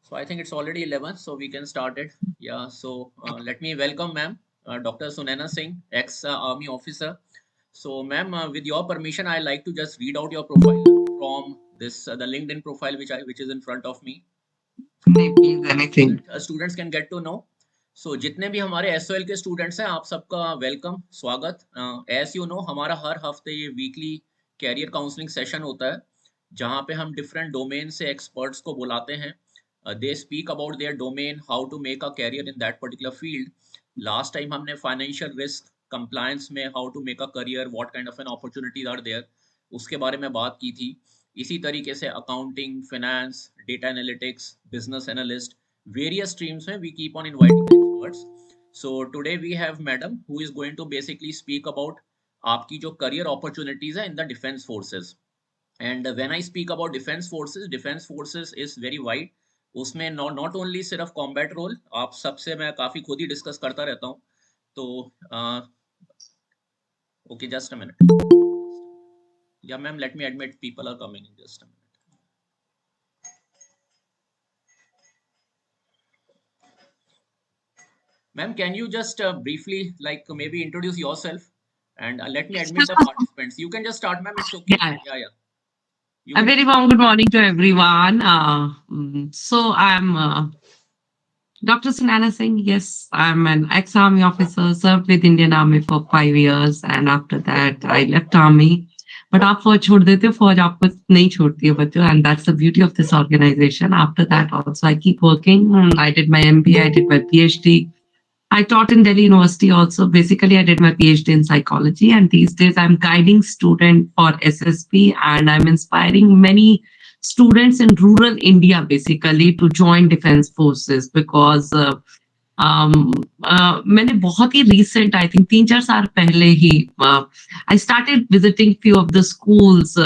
So I think it's already 11, so we can start it. Yeah, so let me welcome ma'am, Dr. Sunaina Singh, ex-army officer. So ma'am, with your permission, I like to just read out your profile from this, the LinkedIn profile which is in front of me, नहीं please so anything. that students can get to know. So जितने भी हमारे SOL के students हैं, आप सबका welcome, स्वागत. As you know, हमारा हर हफ्ते ये वीकली कैरियर काउंसलिंग सेशन होता है, जहाँ पे हम डिफरेंट डोमेन से एक्सपर्ट्स को बुलाते हैं. They speak about their domain, how to make a career in that particular field. Last time हमने फाइनेंशियल रिस्क कंप्लायंस में how to make a career, what kind of an opportunities are there, उसके बारे में बात की थी. इसी तरीके से accounting, finance, data analytics, business analyst, various streams mein we keep on inviting the experts. So today we have madam who is going to basically speak about आपकी जो career opportunities है in the defense forces. And when I speak about defense forces is very wide. उसमें not only सिर्फ combat role, आप सबसे मैं काफी खुद ही डिस्कस करता रहता हूँ. तो okay, just a minute. Yeah ma'am, let me admit people are coming in just a minute. Ma'am, can you just briefly, like maybe introduce yourself and let me admit the participants. You can just start, ma'am. It's okay. Yeah. Yeah, yeah. You A can very just warm good morning to everyone. So I'm Dr. Sunana Singh. Yes, I'm an ex-army officer, served with Indian Army for 5 years, and after that I left army. But आप फौज छोड़ देते हो, फौज आपको नहीं छोड़ती है बच्चों, and that's the beauty of this organization. After that also I keep working. I did my MBA, I did my PhD. I taught in Delhi University also. Basically, I did my PhD in psychology, and these days I'm guiding student for SSP, and I'm inspiring many students in rural India basically to join defense forces because मैंने बहुत ही recent, I think 3-4 साल पहले ही I started visiting few of the schools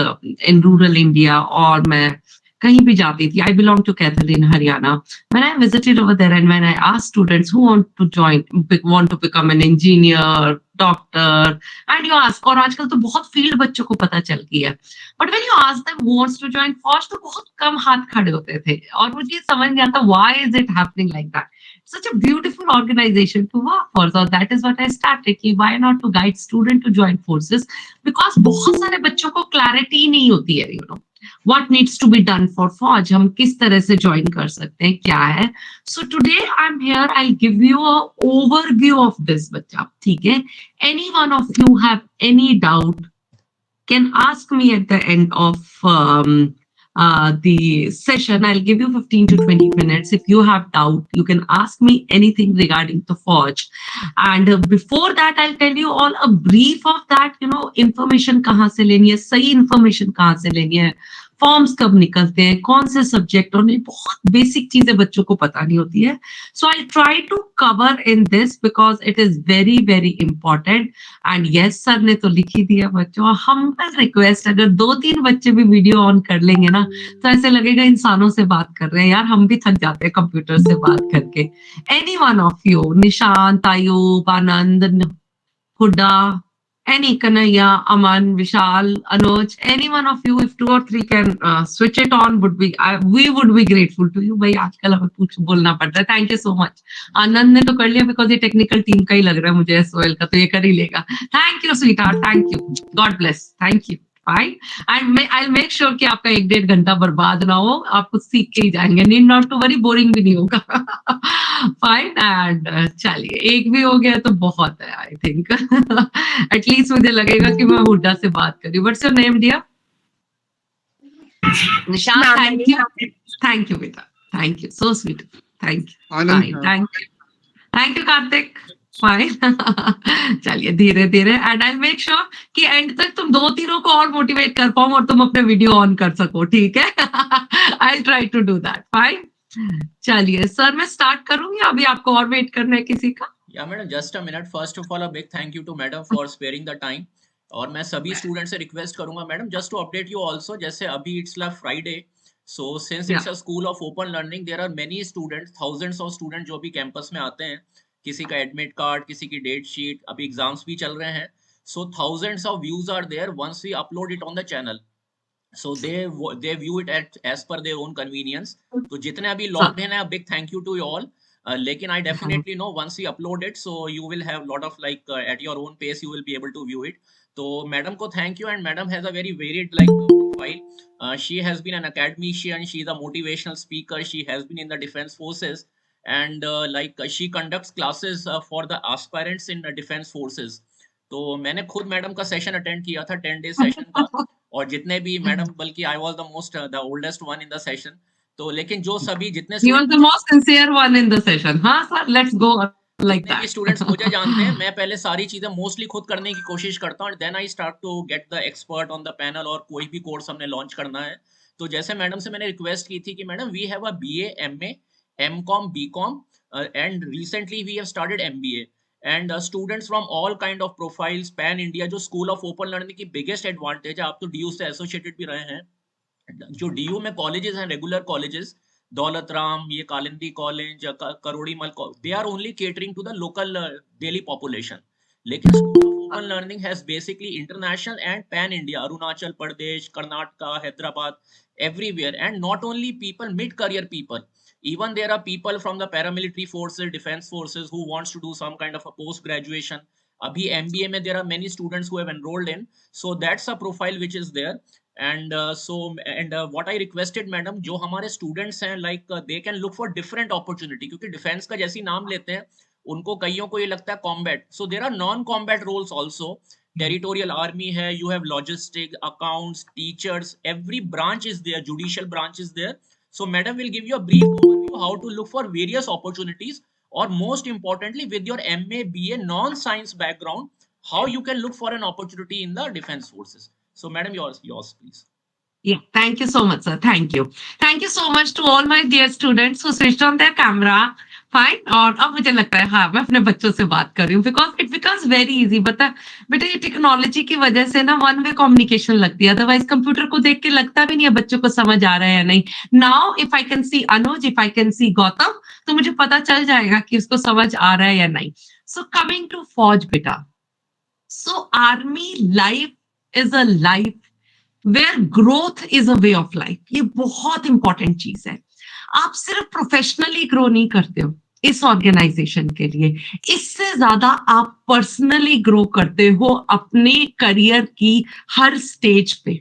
in rural India, और मैं कहीं भी जाती थी. I belong to Kaithal in Haryana. When I visited over there and when I asked students who want to join, want to become an engineer, doctor, and you ask, और आजकल तो बहुत फील्ड बच्चों को पता चल गई है, but when you ask them who wants to join फौज, तो बहुत कम हाथ खड़े होते थे, और मुझे समझ नहीं आता why is it happening like that. Such a beautiful organization to work for, so that is what I started कि why not to guide student to join forces, because बहुत सारे बच्चों को clarity नहीं होती है, what needs to be done for फौज, हम किस तरह से join कर सकते हैं, क्या है. So today I'm here, I'll give you a overview of this बच्चा, ठीक है. Any one of you have any doubt can ask me at the end of the session. I'll give you 15 to 20 minutes. If you have doubt, you can ask me anything regarding the forge. And before that, I'll tell you all a brief of that, information कहाँ से लेनी है, सही information कहाँ से लेनी है, forms कब निकलते हैं, कौन से सब्जेक्ट, और ये बहुत बेसिक चीजें बच्चों को पता नहीं होती है. So I try to cover in this because it is very very important. And yes, sir ने तो लिख ही दिया बच्चों. हम रिक्वेस्ट, अगर 2-3 बच्चे भी वीडियो ऑन कर लेंगे ना, तो ऐसे लगेगा इंसानों से बात कर रहे हैं. यार हम भी थक जाते हैं कंप्यूटर से बात करके. Any one of you, Nishant, Ayub, Anand, Hooda, any Kanaya, Aman, Vishal, Anuj, any one of you, if 2 or 3 can switch it on, we would be grateful to you. भाई आजकल हमें कुछ बोलना पड़ रहा है. Thank you so much. आनंद ने तो कर लिया because ये टेक्निकल टीम का ही लग रहा है मुझे, SOL का, तो ये कर ही लेगा. Thank you sweetheart, thank you. God bless. Thank you. Fine. And I'll make sure कि आपका 1-1.5 घंटा बर्बाद ना हो, आप कुछ सीख के ही जाएंगे. Need not to worry, boring भी नहीं होगा. फाइन. एंड चलिए, एक भी हो गया तो बहुत है, आई थिंक. एटलीस्ट मुझे लगेगा कि मैं हुड्डा से बात करी. What's your name dear? Nishant. Thank you बेटा, thank you, so sweet. Thank you. Fine, thank you Kartik. Fine. चलिए धीरे धीरे, एंड आई मेक श्योर कि एंड तक तुम 2-3 को और मोटिवेट कर पाओ और तुम अपने वीडियो ऑन कर सको, ठीक है. I try to do that. Fine. चलिए सर, मैं स्टार्ट करूं या अभी आपको और वेट करना है किसी का? या madam, just a minute. First of all a big thank you to madam for sparing the time. और मैं सभी स्टूडेंट से रिक्वेस्ट करूंगा madam, just to update you also, जैसे अभी इट्स ला Friday, so since it's a school of open learning, there are many students, thousands of student जो भी कैंपस में आते हैं. किसी का एडमिट कार्ड, किसी की डेट शीट, अभी एग्जाम्स भी चल रहे हैं. So thousands of views are there once we upload it on the channel. So they view it as per their own convenience. तो जितने अभी So, logged in है, a big thank you to you all. लेकिन I definitely know once we upload it, so you will have lot of like at your own pace you will be able to view it. तो madam को thank you, and madam has a very varied like profile. She has been an academician, she is a motivational speaker, she has been in the defense forces, and she conducts classes for the aspirants in defense forces. तो मैंने खुद madam का session attend किया था, 10 day session का, और जितने भी मैडम, बल्कि I was the most the oldest one in the session. तो लेकिन जो सभी जितने he was स्टूडेंट the मुझे, most sincere one in the session. Huh, sir? Let's go like जितने भी that. स्टूडेंट्स मुझे जानते हैं, मैं पहले सारी चीजें मोस्टली खुद करने की कोशिश करता हूँ, then I start to get the expert on the panel, और कोई भी कोर्स हमने लॉन्च करना है। तो जैसे मैडम से मैंने रिक्वेस्ट की थी कि madam we have a BA, MA, MCom, BCom, and recently we have started MBA, and students from all kind of profiles pan India. जो स्कूल ऑफ ओपन लर्निंग की बिगेस्ट एडवांटेज है, आप तो डीयू से associated भी रहे हैं, जो डीयू में कॉलेजेस हैं, रेगुलर कॉलेजेस, दौलत राम, ये Kalindi college, Kirorimal, they are only catering to the local daily population. लेकिन school of open learning has basically international and pan India, Arunachal Pradesh, Karnataka, Hyderabad, everywhere, and not only people, mid career people, even there are people from the paramilitary forces, defense forces, who wants to do some kind of a post graduation. Abhi MBA mein there are many students who have enrolled in, so that's a profile which is there. And what I requested madam, जो हमारे students हैं, like they can look for different opportunity, क्योंकि defense का जैसी नाम लेते हैं, उनको कईयों को ये लगता है combat, so there are non combat roles also. Territorial army है, you have logistics, accounts, teachers, every branch is there, judicial branch is there. So madam will give you a brief overview how to look for various opportunities, or most importantly with your MA, BA, non-science background, how you can look for an opportunity in the defense forces. So madam, yours please. Yeah, thank you so much, sir. Thank you. Thank you so much to all my dear students who switched on their camera. Fine. और अब मुझे लगता है हाँ मैं अपने बच्चों से बात कर रही हूँ, because it becomes very easy. बता बेटा, ये टेक्नोलॉजी की वजह से ना वन वे कम्युनिकेशन लगती है, अदरवाइज कंप्यूटर को देख के लगता भी नहीं है बच्चों को समझ आ रहा है या नहीं। Now if I can see Anuj, if I can see Gautam, तो मुझे पता चल जाएगा कि उसको समझ आ रहा है या नहीं। सो कमिंग टू फौज बेटा, so army life is a life where growth is a way of life. ये बहुत इंपॉर्टेंट चीज है। आप सिर्फ प्रोफेशनली ग्रो नहीं करते हो इस ऑर्गेनाइजेशन के लिए, इससे ज्यादा आप पर्सनली ग्रो करते हो अपने करियर की हर स्टेज पे।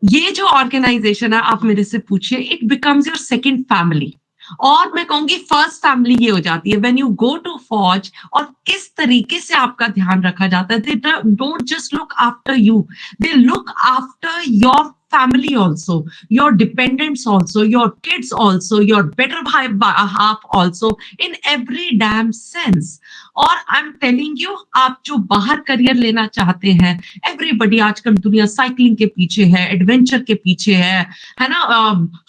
ये जो ऑर्गेनाइजेशन है, आप मेरे से पूछिए, it becomes your second family. और मैं कहूंगी फर्स्ट फैमिली ये हो जाती है व्हेन यू गो टू फौज। और किस तरीके से आपका ध्यान रखा जाता है, they don't just look after you, they look after your family also, your dependents also, your kids also, your better half also, in every damn sense. और I'm telling you, आप जो बाहर करियर लेना चाहते हैं, एवरीबडी आजकल दुनिया cycling के पीछे है, एडवेंचर के पीछे है ना,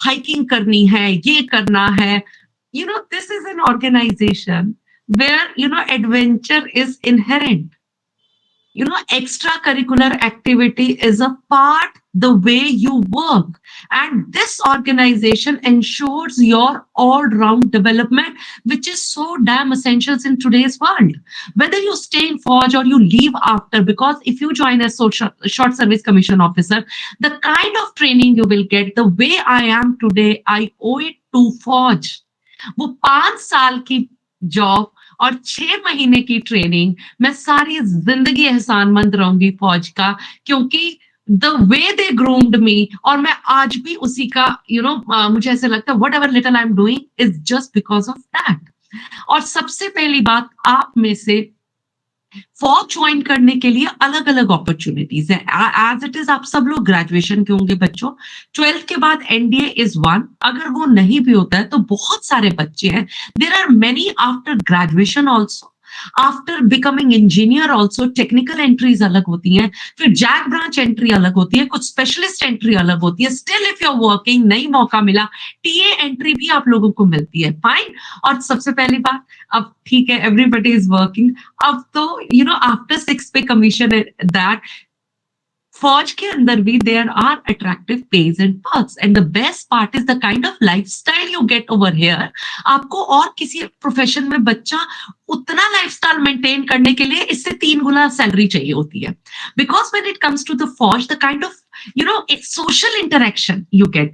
हाइकिंग करनी है, ये करना है। You know, this is an organization where, you know, adventure is inherent. You know, extracurricular activity is a part the way you work, and this organization ensures your all-round development, which is so damn essential in today's world. Whether you stay in forge or you leave after, because if you join as short service commission officer, the kind of training you will get, the way I am today, I owe it to forge. वो 5 साल की job और 6 महीने की training, मैं सारी जिंदगी एहसानमंद रहूंगी फौज का, क्योंकि द वे दे ग्रूम्ड मी, और मैं आज भी उसी का मुझे ऐसा लगता है what ever little I am doing is just because of that. और सबसे पहली बात, आप में से फौज ज्वाइन करने के लिए अलग अलग अपॉर्चुनिटीज है। एज इट इज आप सब लोग ग्रेजुएशन के होंगे बच्चों, 12th के बाद एनडीए इज वन, अगर वो नहीं भी होता है तो बहुत सारे बच्चे हैं, there are many after graduation also, after becoming engineer also. Technical entries अलग होती हैं, फिर जैक ब्रांच एंट्री अलग होती है, कुछ स्पेशलिस्ट एंट्री अलग होती है। Still if you are working, नहीं मौका मिला, टीए एंट्री भी आप लोगों को मिलती है, फाइन। और सबसे पहली बात, अब ठीक है एवरीबडी इज वर्किंग, अब तो आफ्टर 6 पे कमीशन दैट फौज के अंदर भी there are attractive pays and perks, and the best part is the kind of lifestyle you get over here. आपको और किसी प्रोफेशन में बच्चा उतना लाइफस्टाइल मेंटेन करने के लिए इससे 3 गुना सैलरी चाहिए होती है, because when it comes to the फौज, the kind of social interaction you get,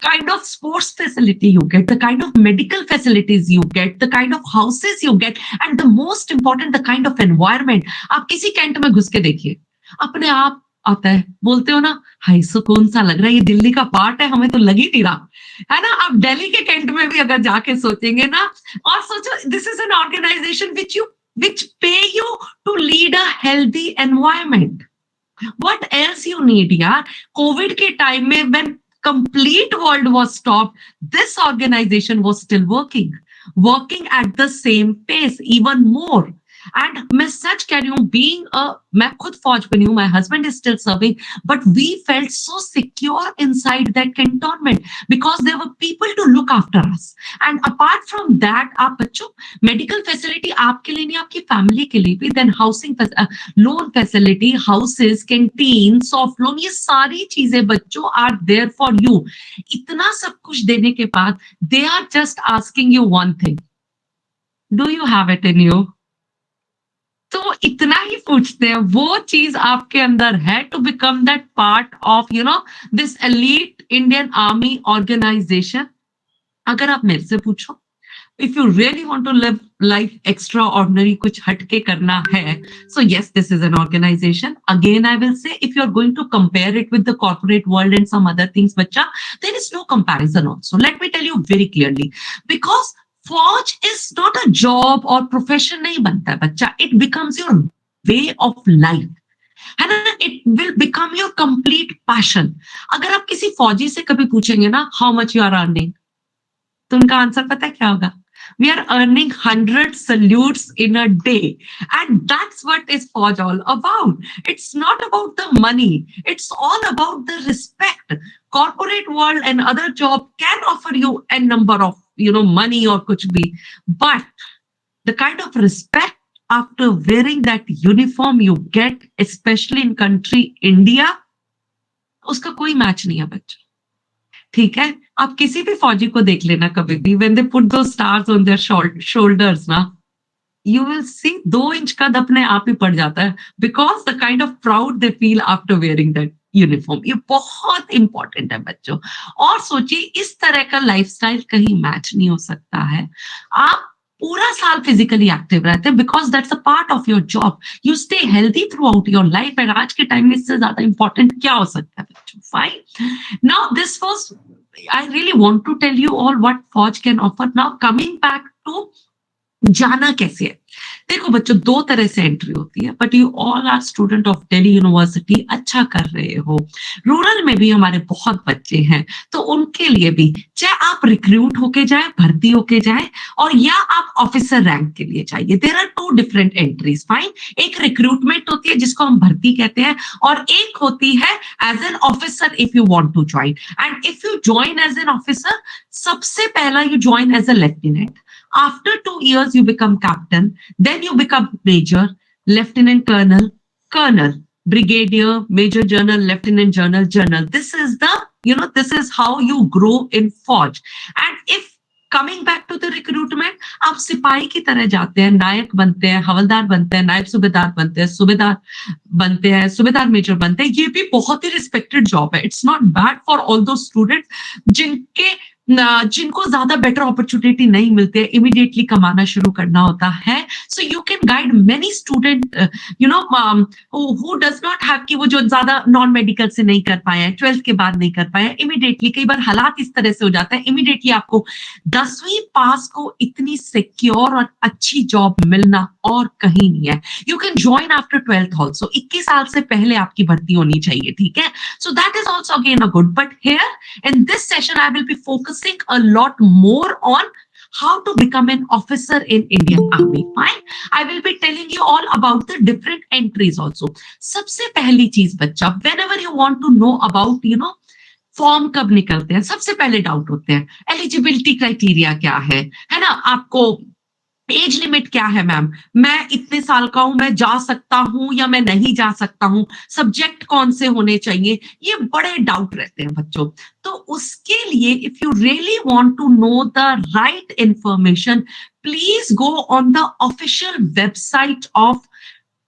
kind of sports facility you get, the kind of medical facilities you get, the kind of houses you get, and the most important, the kind of environment. आप किसी cantt में घुस के देखिए, अपने आप आता है, बोलते हो ना, हाय सुकून सा लग रहा है, ये दिल्ली का पार्ट है, हमें तो लग ही नहीं रहा, है ना? आप दिल्ली के कैंट में भी अगर जाके सोचेंगे ना, और सोचो, this is an organisation which pay you to lead a healthy environment. What else you need, yaar? COVID ke time mein, when complete world was stopped, this organization was still working at the same pace, even more. And मैं सच कह रही हूँ, मैं खुद फौज बनी हूँ, my husband is still serving, but we felt so secure inside that cantonment because there were people to look after us. And apart from that, आप बच्चों, medical facility आपके लिए नहीं, आपकी family के लिए भी, then housing, loan facility, houses, canteen, soft loan, ये सारी चीजें बच्चों are there for you. इतना सब कुछ देने के बाद, they are just asking you one thing. Do you have it in you? तो इतना ही पूछते हैं, वो चीज आपके अंदर है to become that part of this elite Indian army organisation. अगर आप मेरे से पूछो, if you really want to live life extra ordinary, कुछ हटके करना है, so yes, this is an organisation. Again I will say, if you are going to compare it with the corporate world and some other things बच्चा, there is no comparison also. Let me tell you very clearly, because फौज is not a job और profession नहीं बनता है बच्चा, it becomes your way of life, है ना? It will become your complete passion. अगर आप किसी फौजी से कभी पूछेंगे ना, how much you are earning, तो उनका आंसर पता है क्या होगा? We are earning 100 salutes in a day. And that's what is Fauj all about. It's not about the money. It's all about the respect. Corporate world and other job can offer you a number of, money or kuch bhi. But the kind of respect after wearing that uniform you get, especially in country India, uska koi match nahi hai bachcho. ठीक है, आप किसी भी फौजी को देख लेना कभी भी, when they put those stars on their shoulders ना, you will see 2 इंच कद अपने आप ही पड़ जाता है, because the kind of proud they feel after wearing that uniform. ये बहुत इंपॉर्टेंट है बच्चों. और सोचिए, इस तरह का लाइफस्टाइल कहीं मैच नहीं हो सकता है. आप पूरा साल फिजिकली एक्टिव रहते हैं, because that's a part of your job. You stay healthy through out your life, and आज के टाइम में इससे ज्यादा इंपॉर्टेंट क्या हो सकता है बच्चों? Fine. Now this was, I really want to tell you all what Fauj can offer. Now coming back to जाना कैसे है. देखो बच्चों, 2 तरह से एंट्री होती है, but you all are student of Delhi University, अच्छा कर रहे हो. रूरल में भी हमारे बहुत बच्चे हैं, तो उनके लिए भी, चाहे आप रिक्रूट होके जाए, भर्ती होके जाए, और या आप ऑफिसर रैंक के लिए जाइए, there are 2 different entries. Fine. एक रिक्रूटमेंट होती है जिसको हम भर्ती कहते हैं, और एक होती है as an officer if you want to join. And if you join as an officer, सबसे पहला you join as a lieutenant. After 2 years, you become captain, then you become major, lieutenant colonel, colonel, brigadier, major general, lieutenant general, general. This is this is how you grow in Fauj. And if coming back to the recruitment, आप सिपाही की तरह जाते हैं, नायक बनते हैं, हवलदार बनते हैं, नायब सूबेदार बनते हैं, सूबेदार बनते हैं, सूबेदार मेजर बनते हैं. ये भी बहुत ही रिस्पेक्टेड जॉब है. It's not bad for all those students जिनको ज्यादा बेटर अपॉर्चुनिटी नहीं मिलती है, इमीडिएटली कमाना शुरू करना होता है. So you can guide many student who does not have, कि वो जो ज्यादा नॉन मेडिकल से नहीं कर पाए हैं, 12th के बाद नहीं कर पाए हैं, इमीडिएटली कई बार हालात इस तरह से हो जाता है, इमीडिएटली आपको 10वीं पास को इतनी सिक्योर और अच्छी जॉब मिलना और कहीं नहीं है. You can join after 12th also. 21 साल से पहले आपकी भर्ती होनी चाहिए, ठीक है? So that is also again a good. But here in this session, I will be focusing a lot more on how to become an officer in Indian Army. Fine. I will be telling you all about the different entries also. सबसे पहली चीज बच्चा, whenever you want to know about, form कब निकलते हैं, सबसे पहले doubt होते हैं, एलिजिबिलिटी क्राइटेरिया क्या है ना? आपको एज लिमिट क्या है मैम, मैं इतने साल का हूं, मैं जा सकता हूं या मैं नहीं जा सकता हूं, सब्जेक्ट कौन से होने चाहिए, ये बड़े डाउट रहते हैं बच्चों. तो उसके लिए, if you really want to know the right information, please go on the official website of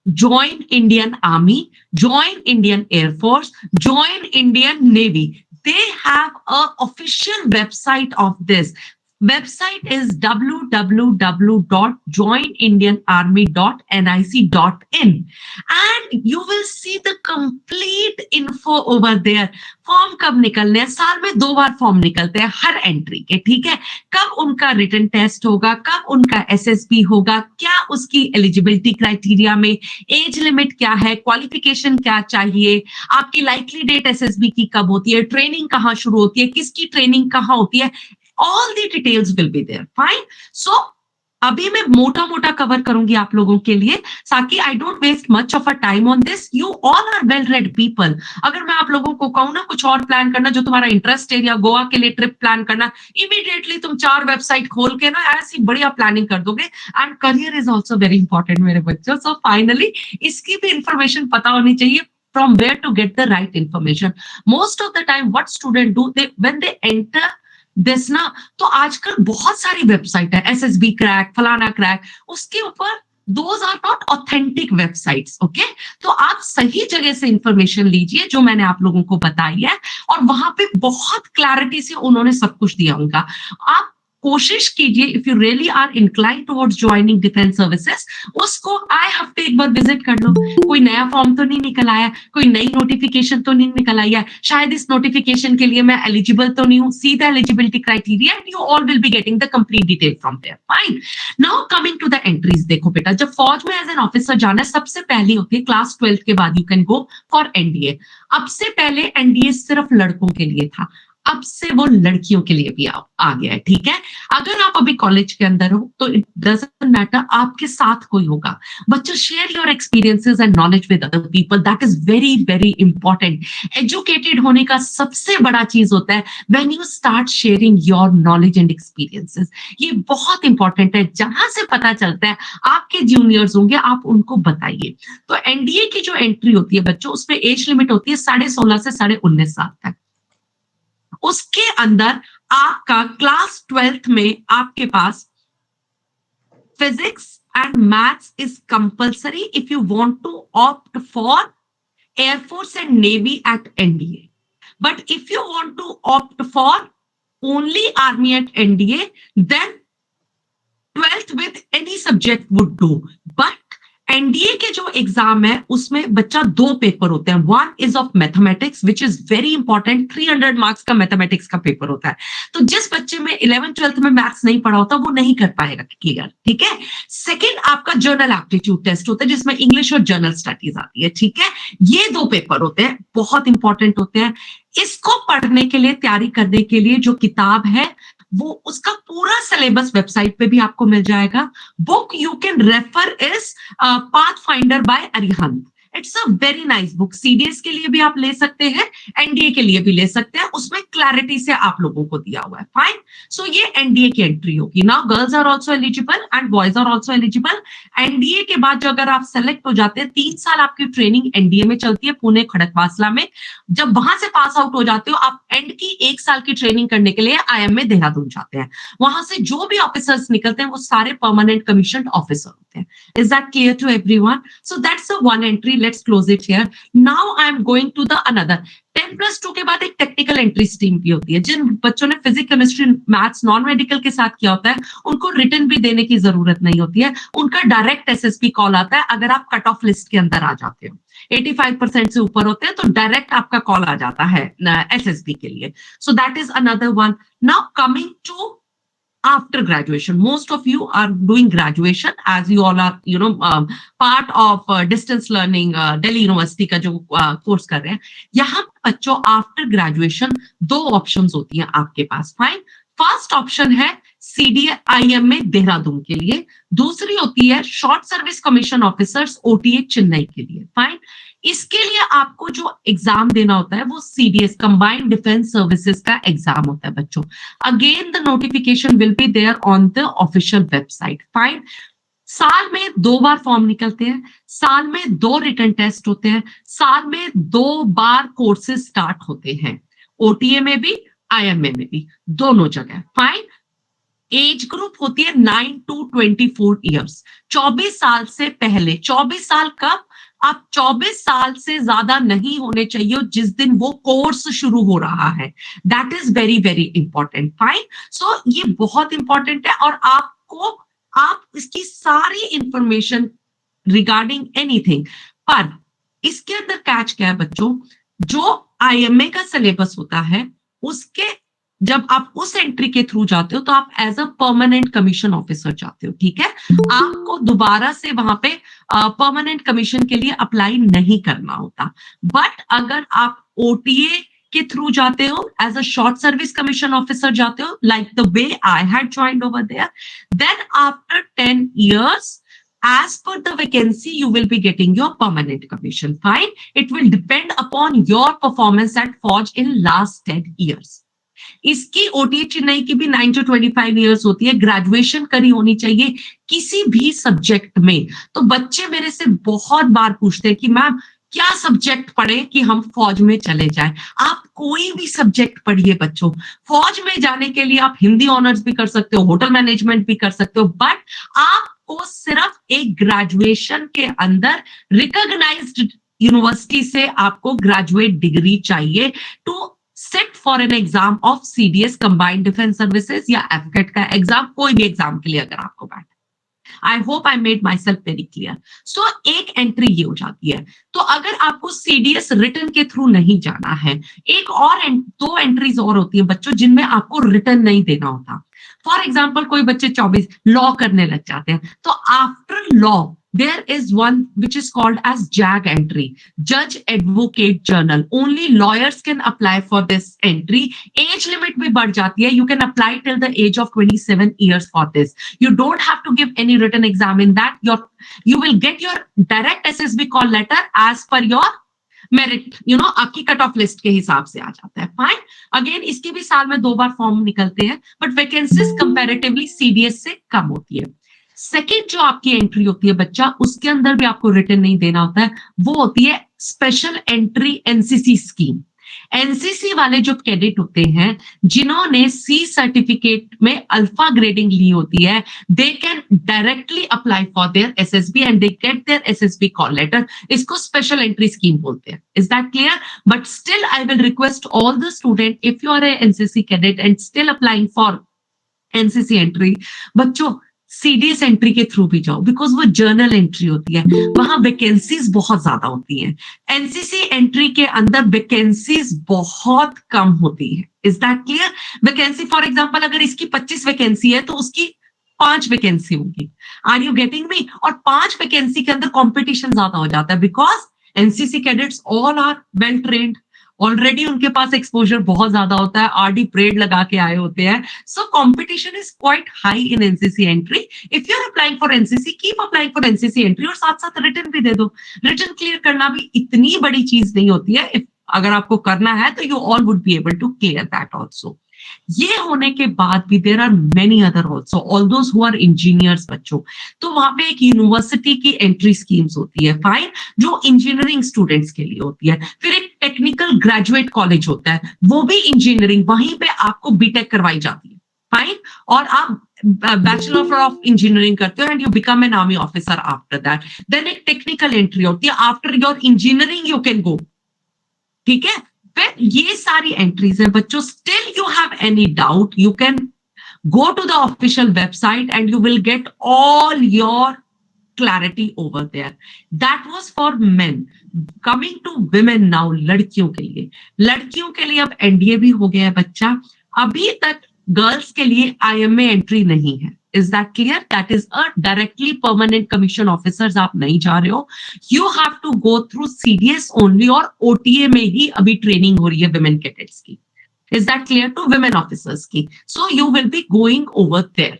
join Indian Army, join Indian Air Force, join Indian Navy. They have a official website of this. Website is www.joinindianarmy.nic.in, and you will see the complete info over there. Form कब निकलने हैं, साल में 2 बार form निकलते हैं हर entry के, ठीक है। कब उनका रिटन टेस्ट होगा, कब उनका एसएसबी होगा, क्या उसकी एलिजिबिलिटी क्राइटेरिया में एज लिमिट क्या है, क्वालिफिकेशन क्या चाहिए, आपकी लाइकली डेट एसएसबी की कब होती है, ट्रेनिंग कहाँ शुरू होती है, किसकी ट्रेनिंग कहाँ होती है, all the details will be there. Fine. So अभी मैं मोटा मोटा कवर करूंगी आप लोगों के लिए, ताकि I don't waste much of a time on this. You all are well read people. अगर मैं आप लोगों को कहूं ना कुछ और प्लान करना, जो तुम्हारा इंटरेस्ट एरिया, गोवा के लिए ट्रिप प्लान करना, इमीडिएटली तुम 4 वेबसाइट खोल के ना ऐसी बढ़िया प्लानिंग कर दोगे. And career is also very important मेरे बच्चों. सो फाइनली इसकी भी इंफॉर्मेशन पता होनी चाहिए, from where to get the right information. Most of the time what student do, they when they enter this ना, तो आजकल बहुत सारी वेबसाइट है, एसएसबी क्रैक, फलाना क्रैक, उसके ऊपर those are not authentic websites. Okay, तो आप सही जगह से इंफॉर्मेशन लीजिए जो मैंने आप लोगों को बताई है, और वहां पे बहुत क्लैरिटी से उन्होंने सब कुछ दिया होगा. आप कोशिश कीजिए, if you really are inclined towards joining defence services, उसको आई हफ्ते एक बार विजिट कर लो. कोई नया फॉर्म तो नहीं निकल आया, कोई नई नोटिफिकेशन तो नहीं निकल आई है, शायद इस नोटिफिकेशन के लिए मैं एलिजिबल तो नहीं हूँ. See the eligibility criteria and you all will be getting the complete detail from there. Fine. Now coming to the entries. देखो बेटा, जब फौज में एज एन ऑफिसर जाना है, सबसे पहली होती है क्लास 12 के बाद you can go for NDA. अब से पहले एनडीए सिर्फ लड़कों के लिए था, अब से वो लड़कियों के लिए भी आ गया है, ठीक है. अगर आप अभी कॉलेज के अंदर हो तो इट डजंट मैटर, आपके साथ कोई होगा. बच्चों, share your experiences and knowledge with other people. That is very very important. Educated होने का सबसे बड़ा चीज होता है when you start sharing your knowledge and experiences. ये बहुत इंपॉर्टेंट है. जहां से पता चलता है आपके जूनियर्स होंगे, आप उनको बताइए. तो एनडीए की जो एंट्री होती है बच्चों, उसमें एज लिमिट होती है 16.5 से 19.5 साल तक. उसके अंदर आपका क्लास 12th में आपके पास physics and maths is compulsory if you want to opt for airforce and navy at NDA. But if you want to opt for only army at NDA, then 12th with any subject would do. But NDA के जो exam है उसमें बच्चा 2 paper होते हैं. One is of mathematics which is very important. 300 marks का mathematics का paper होता है. तो जिस बच्चे में 11th 12th में मैथ्स नहीं पढ़ा होता वो नहीं कर पाएगा क्लियर, ठीक है. सेकंड आपका जर्नल एप्टीट्यूड टेस्ट होता है जिसमें इंग्लिश और जनरल स्टडीज आती है, ठीक है. ये 2 पेपर होते हैं, बहुत इंपॉर्टेंट होते हैं. इसको पढ़ने के लिए, तैयारी करने के लिए जो किताब है वो उसका पूरा सिलेबस वेबसाइट पे भी आपको मिल जाएगा. Book you can refer is Pathfinder by Arihant. It's a very nice book. CDS के लिए भी आप ले सकते हैं, एनडीए के लिए भी ले सकते हैं. उसमें क्लैरिटी से आप लोगों को दिया हुआ है. फाइन. सो ये एनडीए की एंट्री होगी. Now girls are also eligible and boys are also eligible. NDA के बाद जो अगर आप सेलेक्ट हो जाते हैं, 3 साल आपकी ट्रेनिंग एनडीए में चलती है, पुणे खड़कवासला में. जब वहां से पास आउट हो जाते हो, आप एंड की 1 साल की ट्रेनिंग करने के लिए आईएम में देहरादून जाते हैं. वहां से जो भी ऑफिसर्स निकलते हैं वो सारे परमानेंट कमीशन ऑफिसर होते हैं. Is that clear to everyone? So that's the one entry. Let's close it here. Now I am going to the another. 10+2 के बाद एक टेक्निकल एंट्री स्ट्रीम भी होती है. जिन बच्चों ने physics, chemistry, maths, non medical के साथ किया होता है, उनको रिटर्न भी देने की जरूरत नहीं होती है. उनका डायरेक्ट एसएसपी कॉल आता है अगर आप कट ऑफ लिस्ट के अंदर आ जाते हो. 85% से ऊपर होते हैं तो डायरेक्ट आपका कॉल आ जाता है एसएसबी के लिए. So that is another one. Now coming to after graduation, most of you are doing graduation as you all are part of distance learning. Delhi University का जो कोर्स कर रहे हैं, यहाँ बच्चों आफ्टर ग्रेजुएशन 2 ऑप्शंस होती हैं आपके पास. फाइन. फर्स्ट ऑप्शन है सीडीआईएम में देहरादून के लिए. दूसरी होती है short service commission officers OTA Chennai के लिए. फाइन. इसके लिए आपको जो एग्जाम देना होता है वो सीडीएस कंबाइंड डिफेंस सर्विसेज का एग्जाम होता है बच्चों. Again the notification will be there on the official website. Fine. साल में 2 बार फॉर्म निकलते हैं, साल में 2 रिटन टेस्ट होते हैं, साल में 2 बार कोर्सेज स्टार्ट होते हैं, ओटीए में भी आईएमए में भी, दोनों जगह. फाइन. एज ग्रुप होती है 9 to 24 ईयर्स, 24 साल से पहले। 24 साल कब? आप 24 साल से ज्यादा नहीं होने चाहिए जिस दिन वो कोर्स शुरू हो रहा है। That is very very important. Fine. So ये बहुत इंपॉर्टेंट है, और आप इसकी सारी इंफॉर्मेशन रिगार्डिंग एनीथिंग, पर इसके अंदर कैच क्या है बच्चों, जो आईएमए का सिलेबस होता है उसके, जब आप उस एंट्री के थ्रू जाते हो तो आप as a permanent commission officer जाते हो, ठीक है। आपको दोबारा से वहां पे परमानेंट कमीशन के लिए अप्लाई नहीं करना होता। बट अगर आप ओटीए के थ्रू जाते हो, as a short service commission officer जाते हो, like the way I had joined over there, then after 10 years, as per the vacancy, you will be getting your permanent commission. Fine. It will depend upon your performance at Forge in last 10 years. इसकी OTA Chennai की भी 9 to 25 years होती है। Graduation करी होनी चाहिए किसी भी सब्जेक्ट में। तो बच्चे मेरे से बहुत बार पूछते हैं कि मैम क्या सब्जेक्ट पढ़े कि हम फौज में चले जाएं। आप कोई भी सब्जेक्ट पढ़िए बच्चों। फौज में जाने के लिए आप हिंदी ऑनर्स भी कर सकते हो, होटल मैनेजमेंट भी कर सकते हो, बट आपको सिर्फ एक ग्रेजुएशन के अंदर रिकॉग्नाइज्ड यूनिवर्सिटी से आपको ग्रेजुएट डिग्री चाहिए to sit for an exam of CDS combined defence services या एफकेट का एग्जाम, कोई भी एग्जाम के लिए अगर आपको बैठ। I hope I made my self very clear. So एक एंट्री ये हो जाती है। तो अगर आपको सीडीएस रिटर्न के थ्रू नहीं जाना है, एक और दो एंट्रीज और होती है बच्चों जिनमें आपको रिटर्न नहीं देना होता। फॉर एग्जाम्पल कोई बच्चे 24 लॉ करने लग जाते हैं, तो after law there is one which is called as JAG entry, Judge Advocate Journal. Only lawyers can apply for this entry. Age limit भी बढ़ जाती है. You can apply till the age of 27 years for this. You don't have to give any written exam in that. You will get your direct SSB call letter as per your merit, आपकी cut off list के हिसाब से आ जाता है। Fine. Again इसके भी साल में 2 बार फॉर्म निकलते हैं, बट वैकेंसीज कंपैरेटिवली सीडीएस से कम होती है। सेकेंड जो आपकी एंट्री होती है बच्चा, उसके अंदर भी आपको रिटर्न नहीं देना होता है, वो होती है special entry NCC scheme. NCC वाले जो कैडेट होते हैं जिन्होंने सी सर्टिफिकेट में अल्फा ग्रेडिंग ली होती है, they can directly apply for their SSB and they get their SSB call letter. इसको स्पेशल एंट्री स्कीम बोलते हैं। Is that clear? But still I will request all the student, if you are a NCC cadet and still applying for NCC entry, बच्चों CDS entry के through भी जाओ, because वो journal entry होती है, वहां वैकेंसीज बहुत ज्यादा होती हैं। एनसीसी एंट्री के अंदर वैकेंसीज बहुत कम होती है। Is that clear? Vacancy for example अगर इसकी 25 वैकेंसी है तो उसकी 5 वैकेंसी होगी। Are you getting me? और 5 वैकेंसी के अंदर कॉम्पिटिशन ज्यादा हो जाता है, because NCC cadets all are well trained, already उनके पास एक्सपोजर बहुत ज्यादा होता है, आरडी परेड लगा के आए होते हैं। So competition is quite high in NCC entry. If you are applying for NCC, keep applying for NCC entry, और साथ साथ रिटर्न भी दे दो। रिटर्न क्लियर करना भी इतनी बड़ी चीज नहीं होती है। अगर आपको करना है तो you all would be able to clear that also. ये होने के बाद भी there are many other also, all those who are engineers बच्चों। तो वहां पे एक यूनिवर्सिटी की एंट्री स्कीम्स होती है, फाइन, जो इंजीनियरिंग स्टूडेंट्स के लिए होती है। फिर एक टेक्निकल ग्रेजुएट कॉलेज होता है, वो भी इंजीनियरिंग, वहीं पे आपको बीटेक करवाई जाती है, फाइन, और आप बैचलर ऑफ इंजीनियरिंग करते हो and you become an army officer after that. Then एक टेक्निकल एंट्री होती है, after your engineering you can go, ठीक है। फिर ये सारी एंट्रीज है बच्चों। Still you have any doubt, you can go to the official website and you will get all your clarity over there. That was for men. Coming to women now, लड़कियों के लिए। लड़कियों के लिए अब एनडीए भी हो गया है बच्चा। अभी तक गर्ल्स के लिए आईएमए एंट्री नहीं है। Is that clear? That is a directly permanent commission officers आप नहीं जा रहे हो, you have to go through CDS only, और ओटीए में ही अभी ट्रेनिंग हो रही है विमेन कैडेट्स की। Is that clear? To women officers की। So you will be going over there.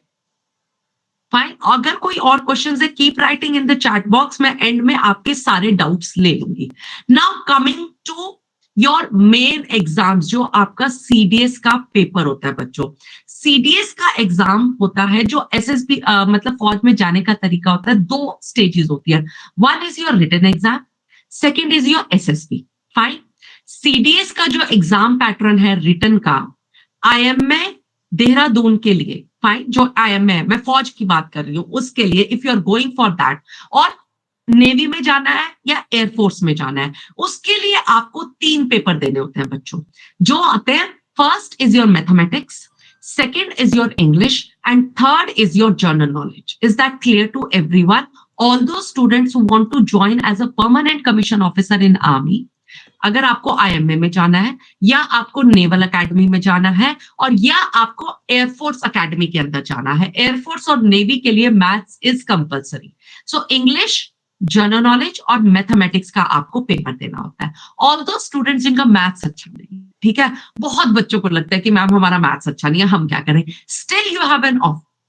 Fine. अगर कोई और क्वेश्चन है, keep writing in the chat box, मैं एंड में आपके सारे डाउट्स ले लूंगी। Now coming to your main exams, जो आपका सीडीएस का पेपर होता है बच्चों। सीडीएस का एग्जाम होता है जो एसएसबी मतलब फौज में जाने का तरीका होता है, 2 स्टेजेस होती है। One is your written exam, second is your SSB. Fine. CDS का जो एग्जाम पैटर्न है रिटन का, आईएमए देहरादून के लिए फाइन, जो IM है, मैं फौज की बात कर रही हूँ, उसके लिए if you are going for that, और नेवी में जाना है या एयरफोर्स में जाना है, उसके लिए आपको 3 पेपर देने होते हैं बच्चों, जो आते हैं, first is your mathematics, second is your English, and third is your general knowledge. Is that clear to everyone? All those students who want to join as a permanent commission officer in army, अगर आपको IMA में जाना है, या आपको naval academy में जाना है, और या आपको एयरफोर्स अकेडमी के अंदर जाना है, एयरफोर्स और नेवी के लिए maths is compulsory. So English, general knowledge और मैथमेटिक्स का आपको पेपर देना होता है। ऑल दो स्टूडेंट्स जिनका मैथ्स अच्छा नहीं, ठीक है, बहुत बच्चों को लगता है कि मैम हमारा मैथ्स अच्छा नहीं है, हम क्या करें, still you have an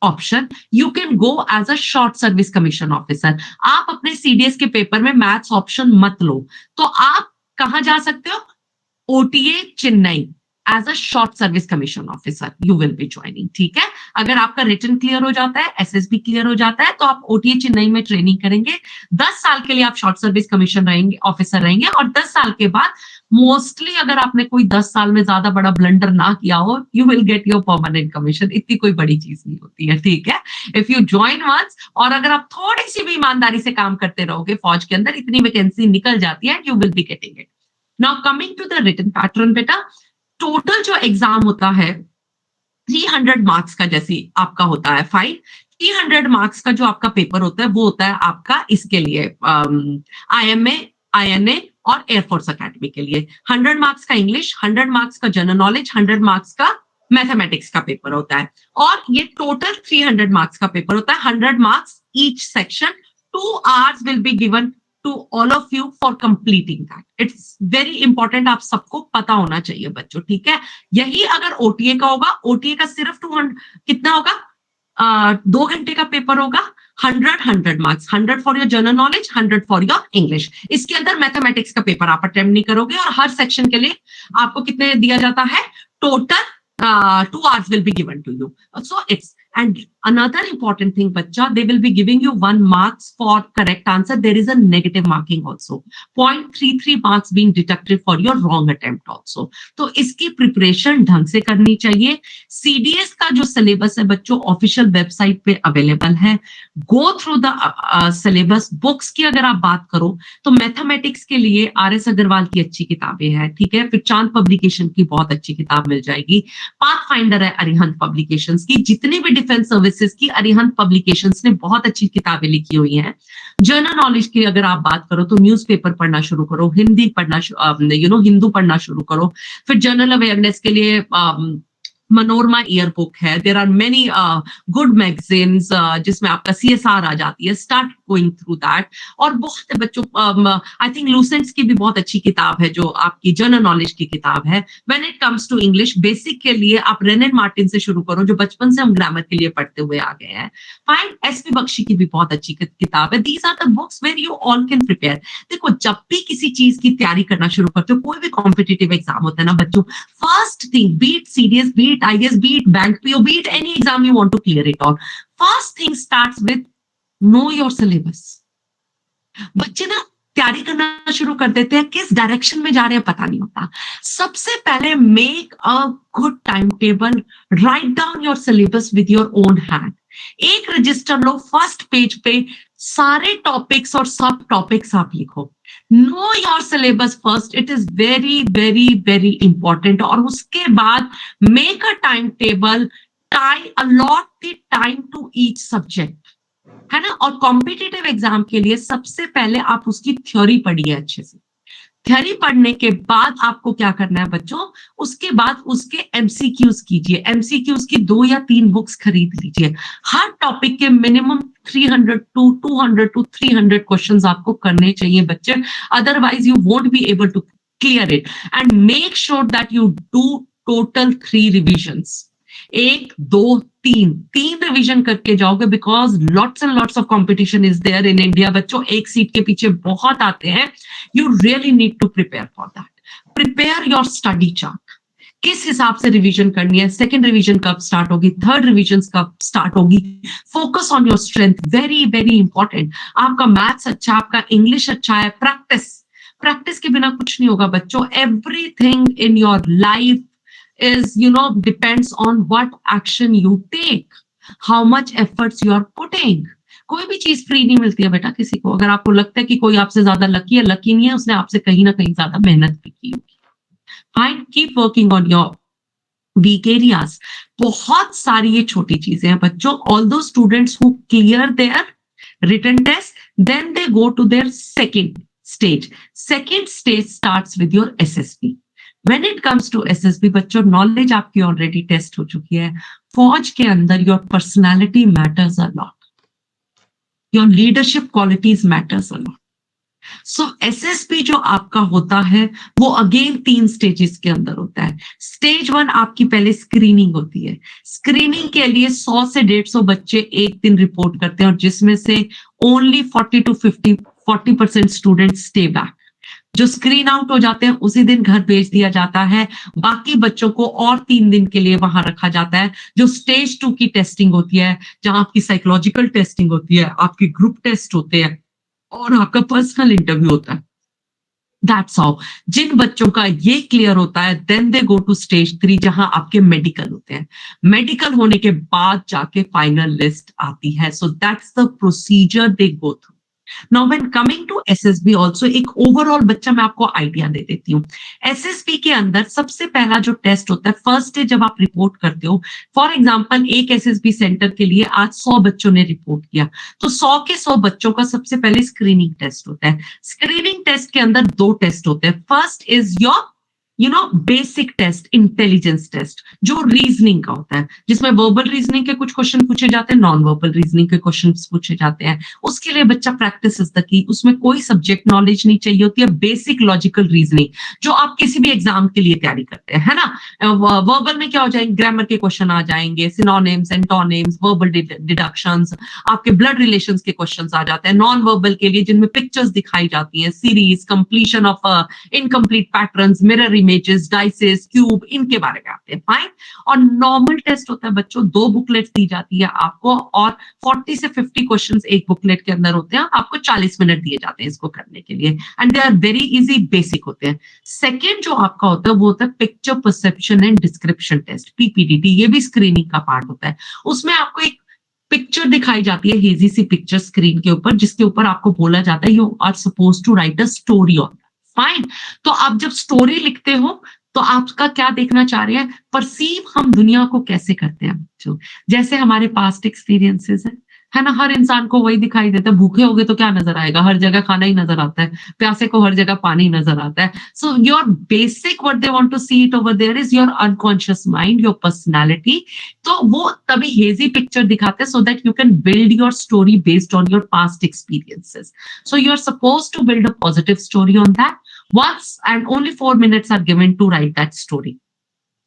option, you can go as a short service commission officer. आप अपने CDS के पेपर में मैथ्स ऑप्शन मत लो, तो आप कहां जा सकते हो, OTA Chennai as a short service commission officer you will be joining, ठीक है। अगर आपका रिटन क्लियर हो जाता है, SSB क्लियर हो जाता है, तो आप OTA चेन्नई में ट्रेनिंग करेंगे, 10 साल के लिए आप शॉर्ट सर्विस कमीशन रहेंगे, ऑफिसर रहेंगे, और 10 साल के बाद मोस्टली अगर आपने कोई 10 साल में ज्यादा बड़ा ब्लंडर ना किया हो, you will get your permanent commission. इतनी कोई बड़ी चीज नहीं होती है, ठीक है, इफ यू ज्वाइन वंस, और अगर आप थोड़ी सी भी ईमानदारी से काम करते रहोगे फौज के अंदर, इतनी वैकेंसी निकल जाती है, you will be getting it. Now coming to the written pattern, बेटा टोटल जो एग्जाम होता है 300 मार्क्स का, जैसे आपका होता है फाइन, 300 मार्क्स का जो आपका पेपर होता है वो होता है आपका इसके लिए IMA, INA और एयरफोर्स अकेडमी के लिए। 100 मार्क्स का इंग्लिश, 100 मार्क्स का जनरल नॉलेज, 100 मार्क्स का मैथमेटिक्स का पेपर होता है, और ये टोटल 300 मार्क्स का पेपर होता है, 100 marks each section, 2 hours will be given to all of you for completing that. It's very important, आप सबको पता होना चाहिए बच्चों, ठीक है। यही अगर OTA का होगा, OTA का सिर्फ 200 कितना होगा, 2 घंटे का पेपर होगा, 100 marks, 100 for your general knowledge, 100 for your English. इसके अंदर मैथमेटिक्स का पेपर आप अटेम्प्ट नहीं करोगे, और हर सेक्शन के लिए आपको कितने दिया जाता है, total 2 hours will be given to you. So it's, and another important thing, bacha, they will be giving you 1 marks for correct answer. There is a negative marking also, 0.33 marks being deducted for your wrong attempt also. तो इसकी preparation ढंग से करनी चाहिए। CDS का जो syllabus है बच्चों ऑफिशियल वेबसाइट पे अवेलेबल है, गो थ्रू द सिलेबस। बुक्स की अगर आप बात करो तो मैथमेटिक्स के लिए RS अग्रवाल की अच्छी किताबें हैं, ठीक है, फिर चांद पब्लिकेशन की बहुत अच्छी किताब मिल जाएगी, पाथ फाइंडर है अरिहंत पब्लिकेशंस की, जितनी भी डिफेंस सर्विसेज की अरिहंत पब्लिकेशंस ने बहुत अच्छी किताबें लिखी हुई हैं। जनरल नॉलेज की अगर आप बात करो तो न्यूज़पेपर पढ़ना शुरू करो, हिंदी पढ़ना हिंदू पढ़ना शुरू करो, फिर जनरल अवेयरनेस के लिए मनोरमा ईयर बुक है, there are many good magazines जिसमें आपका CSR आ जाती है, स्टार्ट गोइंग थ्रू दैट। और बहुत है बच्चों, आई थिंक लूसेंट्स की भी बहुत अच्छी किताब है जो आपकी जनरल नॉलेज की किताब है। When it comes to English basic के लिए आप रेनन मार्टिन से शुरू करो, जो बचपन से हम ग्रामर के लिए पढ़ते हुए आ गए हैं। फाइन, SP बख्शी की भी बहुत अच्छी किताब है। These are the books where you all can prepare. देखो जब भी किसी चीज की तैयारी करना शुरू करते हो, कोई भी कॉम्पिटिटिव एग्जाम होता है ना बच्चों, first thing, beat CDS, beat IAS, beat bank PO, beat any exam you want to clear it on, first thing starts with know your syllabus. बच्चे ना तैयारी करना शुरू कर देते हैं, किस डायरेक्शन में जा रहे हैं पता नहीं होता। सबसे पहले make a good time table, write down your syllabus with your own hand. एक रजिस्टर लो, फर्स्ट पेज पे सारे टॉपिक्स और सब टॉपिक्स आप लिखो। Know your syllabus first, it is very very very important. और उसके बाद make a time table, allot the time to each subject, है ना। और कॉम्पिटिटिव एग्जाम के लिए सबसे पहले आप उसकी थ्योरी पढ़िए अच्छे से। थ्योरी पढ़ने के बाद आपको क्या करना है बच्चों, उसके बाद उसके MCQs कीजिए। MCQs की 2 या 3 बुक्स खरीद लीजिए। हर टॉपिक के मिनिमम 200 to 300 क्वेश्चंस आपको करने चाहिए बच्चे, otherwise you won't be able to clear it. And make sure that you do total 3 रिविजन्स, 1 2 3 रिवीजन करके जाओगे, because lots and lots of competition is there in India बच्चों। एक सीट के पीछे बहुत आते हैं। You really need to prepare for that. Prepare your study chart, किस हिसाब से रिवीजन करनी है, सेकेंड रिवीजन कब स्टार्ट होगी, थर्ड रिवीजन कब स्टार्ट होगी। Focus on your strength, very very important. आपका मैथ्स अच्छा, आपका इंग्लिश अच्छा है, प्रैक्टिस के बिना कुछ नहीं होगा बच्चों। Everything in your life is depends on what action you take. How much efforts you are putting. कोई भी चीज फ्री नहीं मिलती है बेटा किसी को। अगर आपको लगता है कि कोई आपसे ज्यादा लकी है, लकी नहीं है, उसने आपसे कहीं ना कहीं ज्यादा मेहनत भी की होगी। Fine, keep working on your weak areas. बहुत सारी ये छोटी चीजें हैं बच्चों। All those students who clear their written test, then they go to their second stage. Second stage starts with your SSB. When it comes to SSB, बच्चों knowledge आपकी already test हो चुकी है। फौज के अंदर your personality matters a lot, your leadership qualities matters a lot. So SSP जो आपका होता है वो अगेन 3 स्टेजेस के अंदर होता है। स्टेज 1 आपकी पहले स्क्रीनिंग होती है। स्क्रीनिंग के लिए 100 से 150 बच्चे एक दिन रिपोर्ट करते हैं और जिसमें से ओनली 40% स्टूडेंट स्टे बैक। जो स्क्रीन आउट हो जाते हैं उसी दिन घर भेज दिया जाता है। बाकी बच्चों को और 3 दिन के लिए वहां रखा जाता है। जो स्टेज 2 की टेस्टिंग होती है, जहां आपकी साइकोलॉजिकल टेस्टिंग होती है, आपकी ग्रुप टेस्ट होते हैं और आपका पर्सनल इंटरव्यू होता है। That's how. जिन बच्चों का ये क्लियर होता है then they go to stage 3, जहां आपके मेडिकल होते हैं। मेडिकल होने के बाद जाके फाइनल लिस्ट आती है। So that's the procedure they go through. Now when coming to SSB also, एक ओवरऑल बच्चा मैं आपको आइडिया दे देती हूँ। एसएसबी के अंदर सबसे पहला जो टेस्ट होता है फर्स्ट डे जब आप रिपोर्ट करते हो, फॉर एग्जांपल एक एसएसबी सेंटर के लिए आज 100 बच्चों ने रिपोर्ट किया, तो 100 के 100 बच्चों का सबसे पहले स्क्रीनिंग टेस्ट होता है। स्क्रीनिंग टेस्ट के अंदर 2 टेस्ट होते हैं। First is your basic test, intelligence test, जो रीजनिंग का होता है, जिसमें वर्बल रीजनिंग के कुछ क्वेश्चन पूछे जाते हैं, नॉन वर्बल रीजनिंग के क्वेश्चन पूछे जाते हैं। उसके लिए बच्चा प्रैक्टिस इज द की। उसमें कोई सब्जेक्ट नॉलेज नहीं चाहिए होती है, बेसिक लॉजिकल रीजनिंग जो आप किसी भी एग्जाम के लिए तैयारी करते हैं, है ना। वर्बल में क्या हो जाएंगे, ग्रामर के क्वेश्चन आ जाएंगे, सिनोनिम्स, एंटोनिम्स, वर्बल डिडक्शंस, आपके ब्लड रिलेशंस के क्वेश्चंस आ जाते हैं। नॉन वर्बल के लिए जिनमें पिक्चर्स दिखाई जाती हैं, series, completion of incomplete patterns, mirror images, dices, cube, इनके बारे में आते हैं। फाइन। और नॉर्मल टेस्ट होता है बच्चों, 2 बुकलेट्स दी जाती है आपको और 40 से 50 क्वेश्चंस एक बुकलेट के अंदर होते हैं। आपको 40 मिनट दिए जाते हैं इसको करने के लिए and they are very easy, basic होते हैं। सेकेंड जो आपका होता है वो होता है picture perception and description test, PPDT. ये भी स्क्रीनिंग का पार्ट होता है। उसमें आपको एक पिक्चर दिखाई जाती है, हेजी सी पिक्चर स्क्रीन के ऊपर, जिसके ऊपर आपको बोला जाता है you are suppose to write a story on. Fine. तो आप जब स्टोरी लिखते हो तो आपका क्या देखना चाह रहे हैं, परसीव हम दुनिया को कैसे करते हैं बच्चों। जैसे हमारे पास्ट एक्सपीरियंसेस है ना, हर इंसान को वही दिखाई देता है। भूखे होगे तो क्या नजर आएगा, हर जगह खाना ही नजर आता है। प्यासे को हर जगह पानी नजर आता है। So your basic what they want to see it over there is your unconscious mind, your personality. तो वो तभी हेजी पिक्चर दिखाते हैं so that you can build your story based on your past experiences. So you are suppose to build a positive story on that once and only 4 minutes are given to write that story.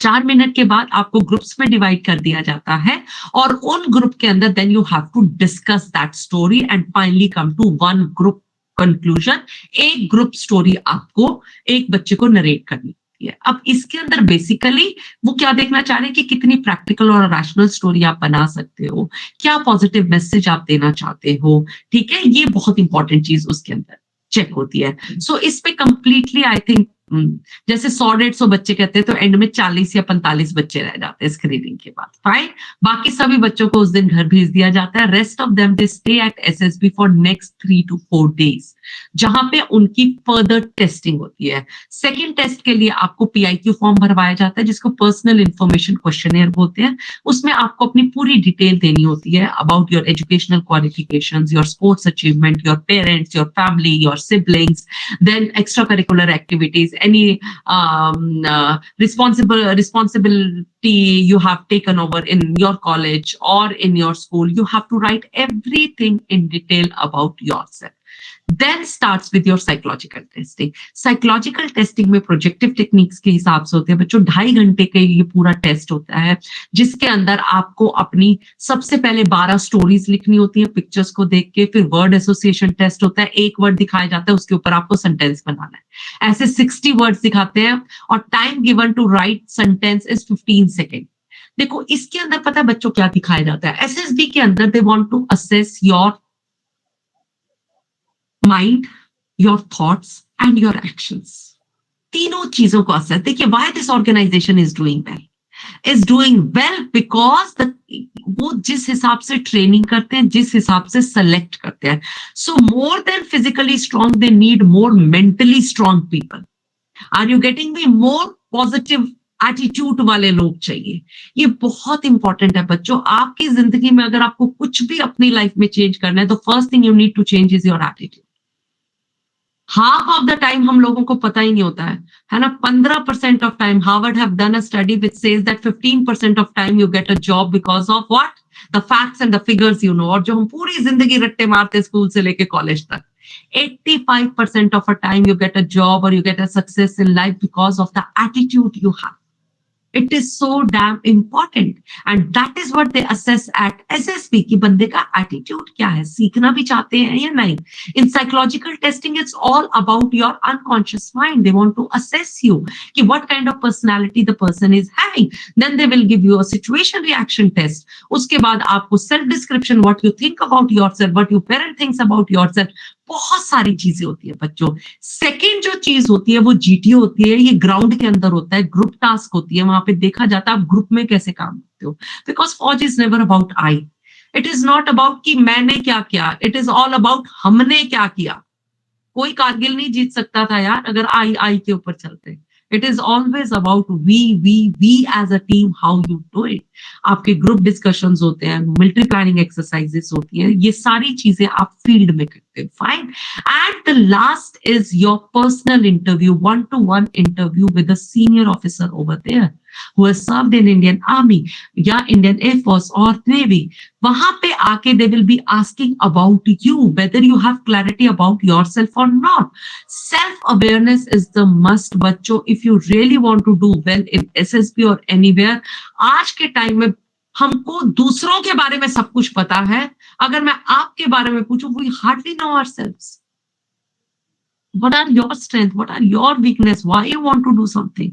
4 minute के बाद आपको groups में divide कर दिया जाता है और उन ग्रुप के अंदर then you have to discuss that story and finally come to one group conclusion. एक ग्रुप स्टोरी आपको एक बच्चे को नरेट करनी है। अब इसके अंदर बेसिकली वो क्या देखना चाह रहे हैं कि कितनी प्रैक्टिकल और रैशनल स्टोरी आप बना सकते हो, क्या पॉजिटिव मैसेज आप देना चाहते हो। ठीक है, ये बहुत इंपॉर्टेंट चीज उसके अंदर चेक होती है। सो इस पे कंप्लीटली आई थिंक जैसे 100-150 बच्चे कहते हैं तो एंड में 40 या 45 बच्चे रह जाते हैं स्क्रीनिंग के बाद। फाइन। बाकी सभी बच्चों को उस दिन घर भेज दिया जाता है। Rest of them they stay at SSB for next 3 to 4 days, जहां पे उनकी फर्दर टेस्टिंग होती है। सेकेंड टेस्ट के लिए आपको पीआईक्यू फॉर्म भरवाया जाता है, जिसको पर्सनल इंफॉर्मेशन क्वेश्चनेयर बोलते हैं। उसमें आपको अपनी पूरी डिटेल देनी होती है about your educational qualifications, your sports achievement, your parents, your family, your siblings, then extra curricular activities, any responsibility you have taken over in your college or in your school. You have to write everything in detail about yourself. Then starts with your psychological testing. Psychological testing में projective techniques के हिसाब से होते हैं बच्चों। 2.5 घंटे का ये पूरा टेस्ट होता है, जिसके अंदर आपको अपनी सबसे पहले 12 स्टोरीज लिखनी होती है पिक्चर्स को देख के। फिर वर्ड एसोसिएशन टेस्ट होता है, एक वर्ड दिखाया जाता है, उसके ऊपर आपको सेंटेंस बनाना है। ऐसे 60 वर्ड्स दिखाते हैं और time given to write sentence is 15 second. देखो इसके अंदर पता है बच्चों क्या दिखाया जाता है, एसएसबी के अंदर they want to assess your mind, your thoughts and your actions. तीनों चीजों को असेस। देखिए why this organisation is doing well, is doing well because वो जिस हिसाब से ट्रेनिंग करते हैं, जिस हिसाब से सेलेक्ट करते हैं. So more than physically strong, they need more mentally strong people. Are you getting me? More positive attitude वाले लोग चाहिए. ये बहुत इंपॉर्टेंट है बच्चों. आपकी जिंदगी में अगर आपको कुछ भी अपनी लाइफ में चेंज करना है, तो first thing you need to change is your attitude. Half of the time हम लोगों को पता ही नहीं होता है ना. 15% of time, Harvard have done a study which says that 15% of time you get a job because of what, the facts and the figures you know. और जो हम पूरी जिंदगी रट्टे मारते स्कूल से लेके कॉलेज तक, 85% of a time you get a job or you get a success in life because of the attitude you have. It is so damn important, and that is what they assess at SSB कि बंदे का attitude क्या है, सीखना भी चाहते हैं या नहीं. In psychological testing, it's all about your unconscious mind. They want to assess you कि what kind of personality the person is having. Then they will give you a situation reaction test. उसके बाद आपको self description, what you think about yourself, what your parent thinks about yourself. बहुत सारी चीजें होती है बच्चों. सेकेंड जो चीज होती है वो जीटीओ होती है. ये ग्राउंड के अंदर होता है, ग्रुप टास्क होती है. वहां पे देखा जाता है आप ग्रुप में कैसे काम करते हो. बिकॉज फौज is never about I. It is not about कि मैंने क्या किया. इट इज ऑल अबाउट हमने क्या किया. कोई कारगिल नहीं जीत सकता था यार अगर आई के ऊपर चलते. It is always about we as a team, how you do it. आपके ग्रुप डिस्कशंस होते हैं, मिलिट्री प्लानिंग एक्सरसाइजेस होती हैं, ये सारी चीजें आप फील्ड में करते हैं. Fine. And the last is your personal interview, 1-to-1 interview with a senior officer over there who has served in Indian Army या Indian Air Force or Navy. वहां पे आके they will be asking about you, whether you have clarity about yourself or not. Self-awareness is the must बच्चों, if you really want to do well in SSB or anywhere. आज के time में हमको दूसरों के बारे में सब कुछ पता है. अगर मैं आपके बारे में पूछूं, we hardly know ourselves. What are your strengths? What are your weakness? Why you want to do something?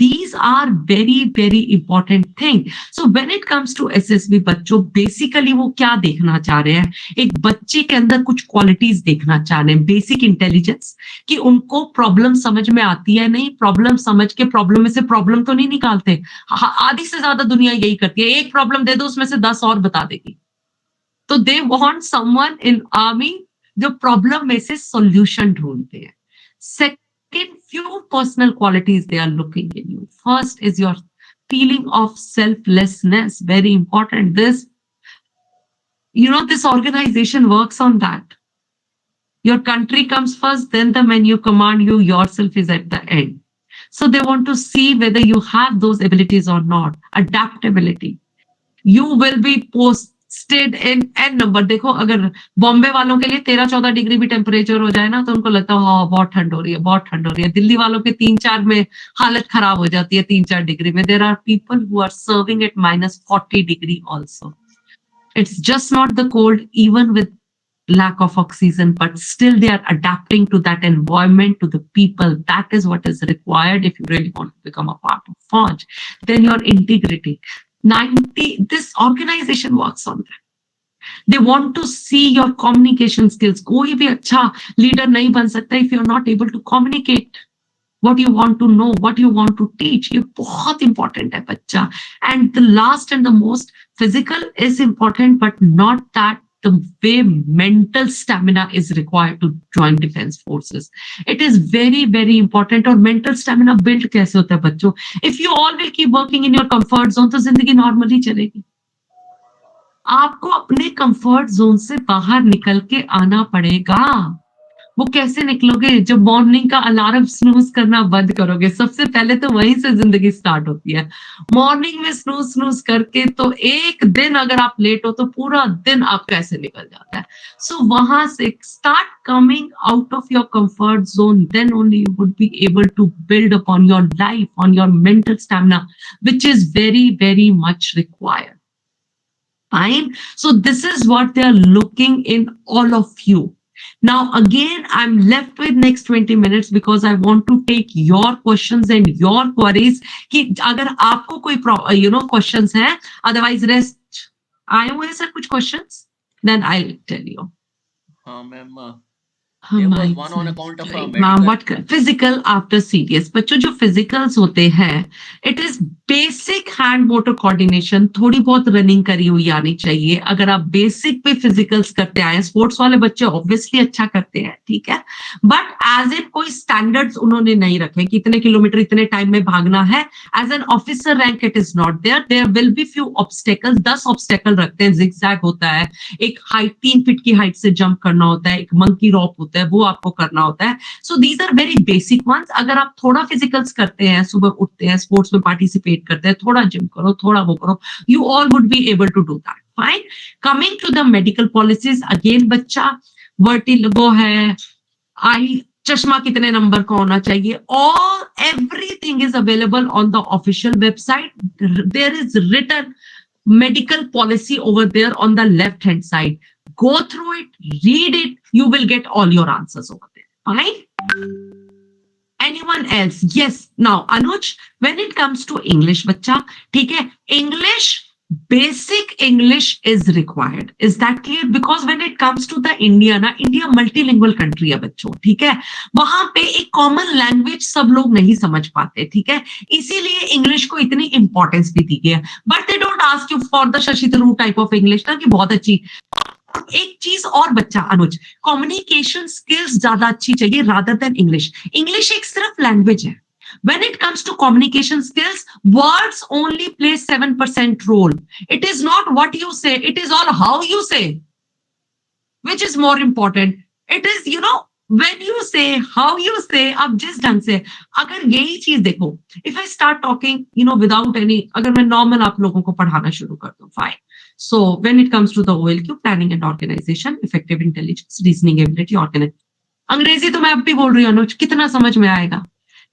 These are very, very important things. So when it comes to SSB बच्चों, basically वो क्या देखना चाह रहे हैं? एक बच्चे के अंदर कुछ क्वालिटीज देखना चाह रहे हैं. बेसिक इंटेलिजेंस, कि उनको प्रॉब्लम समझ में आती है नहीं, प्रॉब्लम समझ के प्रॉब्लम में से प्रॉब्लम तो नहीं निकालते. आधी से ज्यादा दुनिया यही करती है. एक प्रॉब्लम दे दो, उसमें से 10 और बता देगी. तो they want someone in army जो प्रॉब्लम में से सॉल्यूशन ढूंढते हैं. Second, few personal qualities they are looking in you. First is your feeling of selflessness. Very important. This, you know, this organization works on that. Your country comes first, then the men you command, you yourself is at the end. So they want to see whether you have those abilities or not. Adaptability. You will be posted in n number. देखो, अगर बॉम्बे वालों के लिए 13-14 degree भी temperature हो जाए ना, तो उनको लगता है हाँ बहुत ठंड हो रही है, बहुत ठंड हो रही है. दिल्ली वालों के 3-4 में हालत खराब हो जाती है. 3-4 डिग्री में there are people who are serving at -40 degree also. It's just not the cold, even with lack of oxygen, but still they are adapting to that environment, to the people. That is what is required if you really want to become a part of Forge. Then your integrity. This organization works on that. They want to see your communication skills. कोई भी अच्छा leader नहीं बन सकता if you're not able to communicate what you want to know, what you want to teach. ये बहुत important है बच्चा. And the last and the most, physical is important, but not that the way mental stamina is required to join defense forces. It is very, very important. और mental stamina build कैसे होता है बच्चों? If you all will keep working in your comfort zone, तो जिंदगी normally चलेगी. आपको अपने कंफर्ट जोन से बाहर निकल के आना पड़ेगा. वो कैसे निकलोगे? जब मॉर्निंग का अलार्म स्नूज करना बंद करोगे. सबसे पहले तो वहीं से जिंदगी स्टार्ट होती है. मॉर्निंग में स्नूज करके तो एक दिन अगर आप लेट हो तो पूरा दिन आपका ऐसे निकल जाता है. सो वहां से start coming out of your comfort zone. Then only you would be able to build upon your life, on your mental stamina, which is very, very much required. Fine. So this is what they are looking in all of you. Now, again, I'm left with next 20 minutes because I want to take your questions and your queries. कि अगर आपको कोई questions हैं, otherwise rest. आए हुए sir कुछ questions? Then I'll tell you. हाँ ma'am, there was one on account of ma'am, what physical after serious. बच्चों जो physicals होते हैं, it is basic hand motor coordination, थोड़ी बहुत रनिंग करी हुई आनी चाहिए। अगर आप बेसिक पे फिजिकल्स करते आए, स्पोर्ट्स वाले बच्चे ऑब्वियसली अच्छा करते हैं, ठीक है, बट एज इन कोई स्टैंडर्ड्स उन्होंने नहीं रखे कि इतने किलोमीटर इतने टाइम में भागना है। As an officer rank it is not there, there will be few obstacles, 10 obstacle रखते हैं, जिगजैग होता है, एक हाइट 3 फीट की हाइट से जंप करना होता है, एक मंकी रॉप होता है, वो आपको करना होता है। So these are very basic ones. अगर आप थोड़ा फिजिकल्स करते हैं, सुबह उठते हैं, स्पोर्ट्स में पार्टिसिपेट करते हैं, थोड़ा जिम करो, थोड़ा वो करो, you all would be able to do that, fine. Coming to the medical policies, again बच्चा वर्टिगो है, आई चश्मा कितने नंबर का होना चाहिए, all everything is available on the official website. There is written medical policy over there on the left hand side. Go through it, read it, you will get all your answers over there. Fine. Anyone else? Yes. Now Anuj, when it comes to English बच्चा, ठीक है, English, basic English is required. Is that clear? Because when it comes to the India ना, India multilingual country है बच्चों, ठीक है, वहां पे एक कॉमन लैंग्वेज सब लोग नहीं समझ पाते, ठीक है, इसीलिए इंग्लिश को इतनी इंपॉर्टेंस भी दी गई है। But they don't ask you for the Shashi Tharoor type of English ना, कि बहुत अच्छी। एक चीज और बच्चा अनुज, कम्युनिकेशन स्किल्स ज्यादा अच्छी चाहिए रादर देन इंग्लिश। इंग्लिश एक सिर्फ लैंग्वेज है। When it comes to communication skills, words only play 7% role. It is not what you say, it is all how you say, which is more important. It is, you know, when you say, how you say, आप जिस ढंग से, अगर यही चीज देखो, if I start talking, you know, without any, अगर मैं नॉर्मल आप लोगों को पढ़ाना शुरू कर दूं, fine. So when it comes to the OLQ, planning and organization, effective intelligence, reasoning ability, organization, अंग्रेजी तो मैं अब भी बोल रही हूँ अनुज, कितना समझ में आएगा,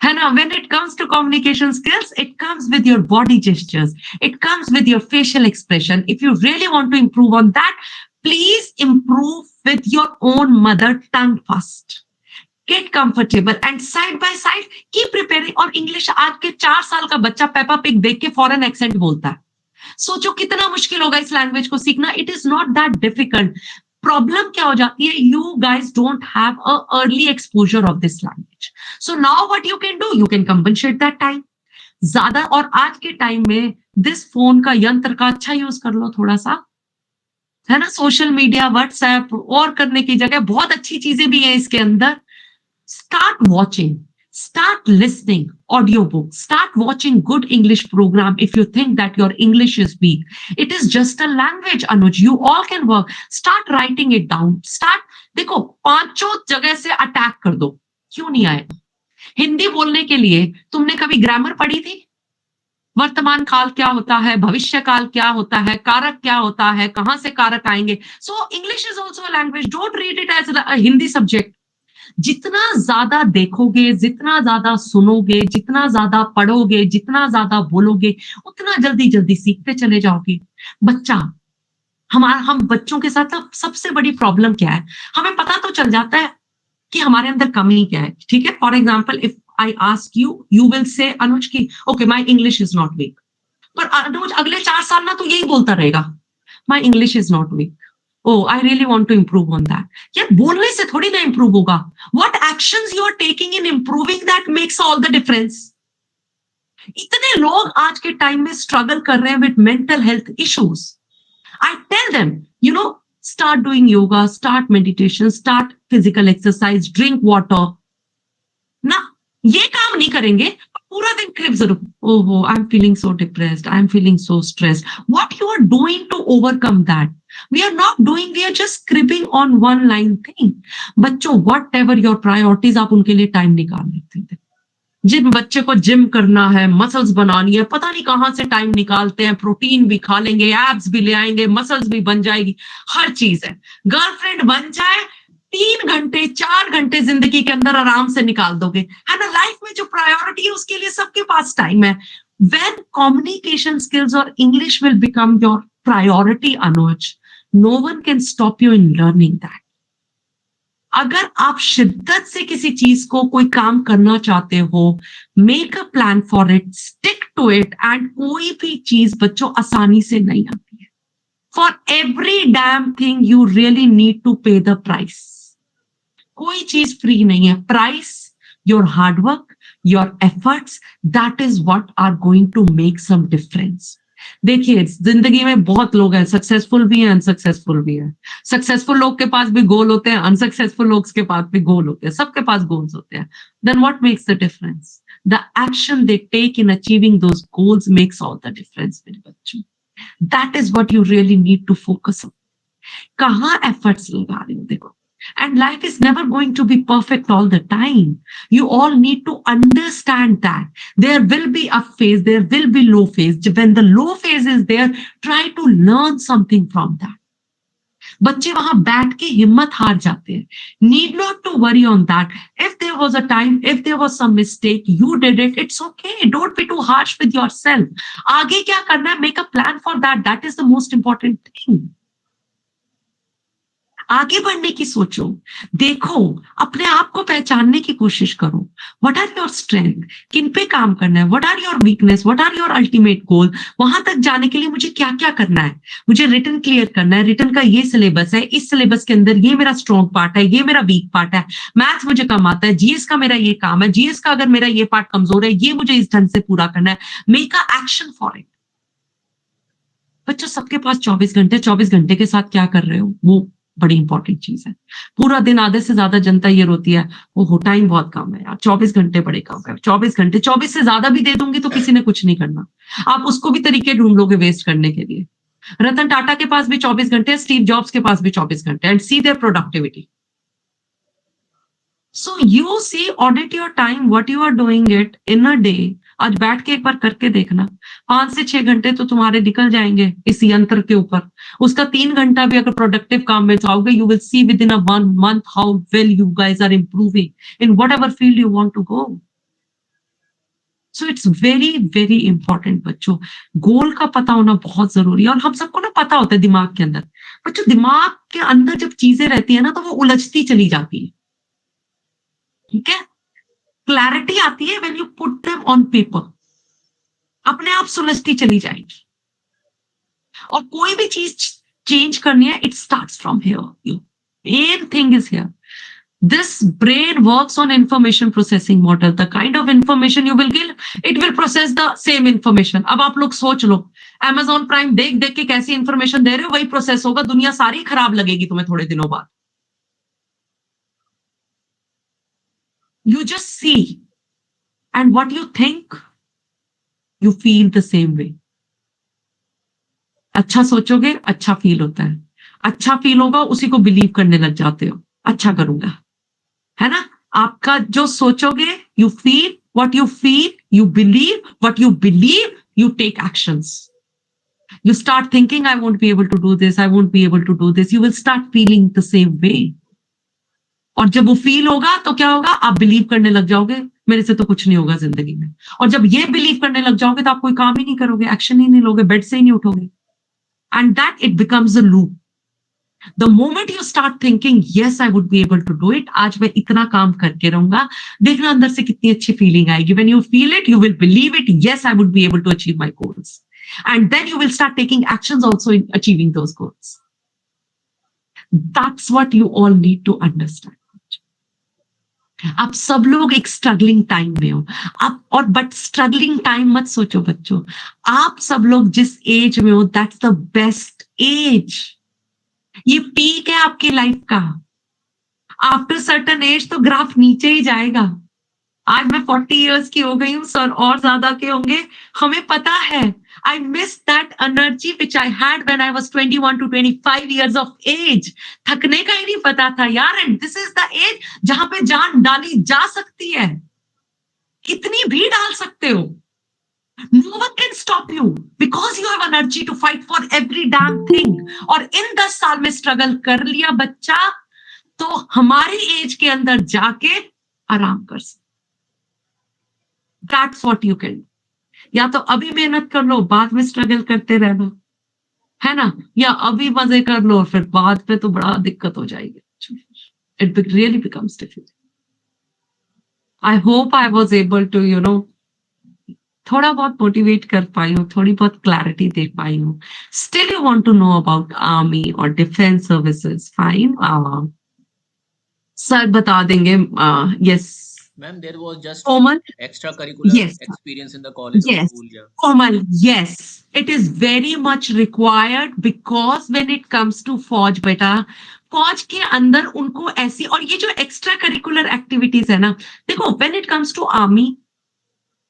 है ना? When it comes to communication skills, it comes with your body gestures, it comes with your facial expression. If you really want to improve on that, please improve with your own mother tongue first. Get comfortable and side by side keep preparing. और English आज के 4 साल का बच्चा Peppa pig देख के foreign accent बोलता है। सोचो कितना मुश्किल होगा इस लैंग्वेज को सीखना। It is not that difficult. Problem क्या हो जाती है, you guys don't have a early exposure of this language. So now what you can do, you can compensate that time ज्यादा। और आज के टाइम में दिस फोन का यंत्र का अच्छा यूज कर लो थोड़ा सा, है ना, सोशल मीडिया, व्हाट्सएप और करने की जगह बहुत अच्छी चीजें भी हैं इसके अंदर। Start watching, start listening audiobook, start watching good English program if you think that your English is weak. It is just a language, Anuj, you all can work. Start writing it down, start, देखो पांचों जगह से attack कर दो, क्यों नहीं आएगा? हिंदी बोलने के लिए तुमने कभी ग्रामर पढ़ी थी? वर्तमान काल क्या होता है, भविष्य काल क्या होता है, कारक क्या होता है, कहां से कारक आएंगे? So English is also a language, don't read it as a Hindi subject. जितना ज्यादा देखोगे, जितना ज्यादा सुनोगे, जितना ज्यादा पढ़ोगे, जितना ज्यादा बोलोगे, उतना जल्दी जल्दी सीखते चले जाओगे। बच्चा, हम बच्चों के साथ सबसे बड़ी प्रॉब्लम क्या है, हमें पता तो चल जाता है कि हमारे अंदर कमी क्या है, ठीक है। For example, if I ask you, you will say Anuj की okay my English is not weak, पर अनुज अगले 4 साल ना तो यही बोलता रहेगा, my English is not weak, oh I really want to improve on that। यार बोलने से थोड़ी ना improve होगा, what actions you are taking in improving that makes all the difference। इतने लोग आज के टाइम में स्ट्रगल कर रहे हैं with mental health issues। I tell them, you know, start doing yoga, start meditation, start physical exercise, drink water। ना ये काम नहीं करेंगे, पूरा दिन क्रिप जरूर, oh I am feeling so depressed, I am feeling so stressed. What you are doing to overcome that? We are not doing, we are just scribbling on one line thing। बच्चों, whatever your priorities, आप उनके लिए time निकाल लेते थे। जिन बच्चे को gym करना है, मसल्स बनानी है, पता नहीं कहां से टाइम निकालते हैं, प्रोटीन भी खा लेंगे, एब्स भी ले आएंगे, मसल्स भी बन जाएगी, हर चीज है। गर्लफ्रेंड बन जाए, 3 घंटे 4 घंटे जिंदगी के अंदर आराम से निकाल दोगे, है ना। लाइफ में जो प्रायोरिटी है उसके लिए सबके पास टाइम है। When communication skills or English will become your priority, Anuj, no one can stop you in learning that। अगर आप शिद्दत से किसी चीज को, कोई काम करना चाहते हो, make a plan for it, stick to it, and कोई भी चीज बच्चों आसानी से नहीं आती है। For every damn thing you really need to pay the price. कोई चीज फ्री नहीं है। Price your hard work, your efforts, that is what are going to make some difference. देखिए जिंदगी में बहुत लोग हैं, सक्सेसफुल भी हैं, अनसक्सेसफुल भी हैं। सक्सेसफुल लोग के पास भी गोल होते हैं, अनसक्सेसफुल लोग के पास भी गोल होते हैं, सबके पास गोल्स होते हैं। Then what makes the difference? The action they take in achieving those goals makes all the difference मेरे बच्चों। That is what you really need to focus on. कहाँ एफर्ट्स लगा रहे हो देखो। And life is never going to be perfect all the time. You all need to understand that there will be up phase, there will be low phase. When the low phase is there, try to learn something from that. बच्चे वहां बैठ के हिम्मत हार जाते हैं। Need not to worry on that. If there was a time, if there was some mistake, you did it, it's okay. Don't be too harsh with yourself. आगे क्या करना है? Make a plan for that. That is the most important thing. आगे बढ़ने की सोचो, देखो, अपने आप को पहचानने की कोशिश करो। What are your strength? किन पे काम करना है? What are your weakness? What are your ultimate goal? वहां तक जाने के लिए मुझे क्या-क्या करना है? मुझे रिटन क्लियर करना है, रिटन का ये सिलेबस है, इस सिलेबस के अंदर ये मेरा स्ट्रॉन्ग पार्ट है, ये मेरा वीक पार्ट है, मैथ्स मुझे कम आता है, जीएस का मेरा ये काम है, जीएस का अगर मेरा ये पार्ट कमजोर है, ये मुझे इस ढंग से पूरा करना है। Make a action for it. बच्चों सबके पास 24 घंटे, 24 घंटे के साथ क्या कर रहे हो? वो बड़ी इंपॉर्टेंट चीज है। पूरा दिन आधे से ज्यादा जनता ये रोती है, ओहो टाइम बहुत कम है यार, 24 घंटे बड़े कम है, 24 घंटे, 24 से ज्यादा भी दे दूंगी तो किसी ने कुछ नहीं करना। आप उसको भी तरीके ढूंढ लोगे वेस्ट करने के लिए। रतन टाटा के पास भी 24 घंटे, स्टीव जॉब्स के पास भी 24 घंटे, and see their productivity. So you see, audit your time, what you are doing it in a day. आज बैठ के एक बार करके देखना, 5 से 6 घंटे तो तुम्हारे निकल जाएंगे इस यंत्र के ऊपर। उसका 3 घंटा भी अगर प्रोडक्टिव काम में जाओगे, you will see within a 1 month how well you guys are improving in whatever field you want to go. So it's very very important बच्चों, गोल का पता होना बहुत जरूरी है। और हम सबको ना पता होता है दिमाग के अंदर, बच्चों दिमाग के अंदर जब चीजें रहती है ना तो वो उलझती चली जाती है, ठीक है? क्लैरिटी आती है when you put them on paper, अपने आप सुलझती चली जाएगी। और कोई भी चीज चेंज करनी है, it starts from here. Main thing is here, this brain works on information processing model. The kind of information you will give, it will process the same information. अब आप लोग सोच लो, Amazon Prime देख देख के कैसी इंफॉर्मेशन दे रहे हो, वही प्रोसेस होगा, दुनिया सारी खराब लगेगी तुम्हें थोड़े दिनों बाद। You just see, and what you think, you feel the same way. अच्छा सोचोगे, अच्छा फील होता है, अच्छा फील होगा, उसी को बिलीव करने लग जाते हो, अच्छा करूंगा, है ना? आपका जो सोचोगे, you feel, what you feel, you believe, what you believe, you take actions. You start thinking, I won't be able to do this, I won't be able to do this. You will start feeling the same way. और जब वो feel होगा तो क्या होगा? आप believe करने लग जाओगे, मेरे से तो कुछ नहीं होगा जिंदगी में। और जब ये बिलीव करने लग जाओगे तो आप कोई काम ही नहीं करोगे, एक्शन ही नहीं लोगे, बेड से ही नहीं उठोगे। And that it becomes a loop. The moment you start thinking, yes, I would be able to do it, आज मैं इतना काम करके रहूंगा, देखना अंदर से कितनी अच्छी फीलिंग आएगी। When you feel it, you will believe it, yes, I would be able to achieve my goals. And then you will start taking actions also in achieving those goals. That's what you all need to understand. आप सब लोग एक struggling time में हो, आप और but struggling time मत सोचो बच्चों, आप सब लोग जिस एज में हो, दैट्स द बेस्ट एज। ये पीक है आपकी लाइफ का। आफ्टर सर्टन एज तो ग्राफ नीचे ही जाएगा। आज मैं 40 इयर्स की हो गई हूँ सर, और ज्यादा के होंगे, हमें पता है। I missed that energy which I had when I was 21 to 25 years of age. थकने का ही नहीं पता था यार, and this is the age जहां पे जान डाली जा सकती है, कितनी भी डाल सकते हो। No one can stop you because you have energy to fight for every damn thing. और इन 10 साल में स्ट्रगल कर लिया बच्चा तो हमारी एज के अंदर जाके आराम कर सकते। That's what you can do. या तो अभी मेहनत कर लो, बाद में स्ट्रगल करते रहना, है ना? या अभी मजे कर लो, फिर बाद में तो बड़ा दिक्कत हो जाएगी। It really becomes difficult. I hope I was able to, थोड़ा बहुत मोटिवेट कर पाई हूँ, थोड़ी बहुत क्लैरिटी दे पाई हूँ। Still you want to know about army or defense services? Fine. Sir बता देंगे, yes, Ma'am, there was just Komal, extracurricular yes, experience in the college or yes. school, yeah. Komal, yes. It is very much required because when it comes to फौज बेटा, फौज के अंदर उनको ऐसी और ये जो एक्स्ट्रा करिकुलर एक्टिविटीज है ना, देखो when it comes to army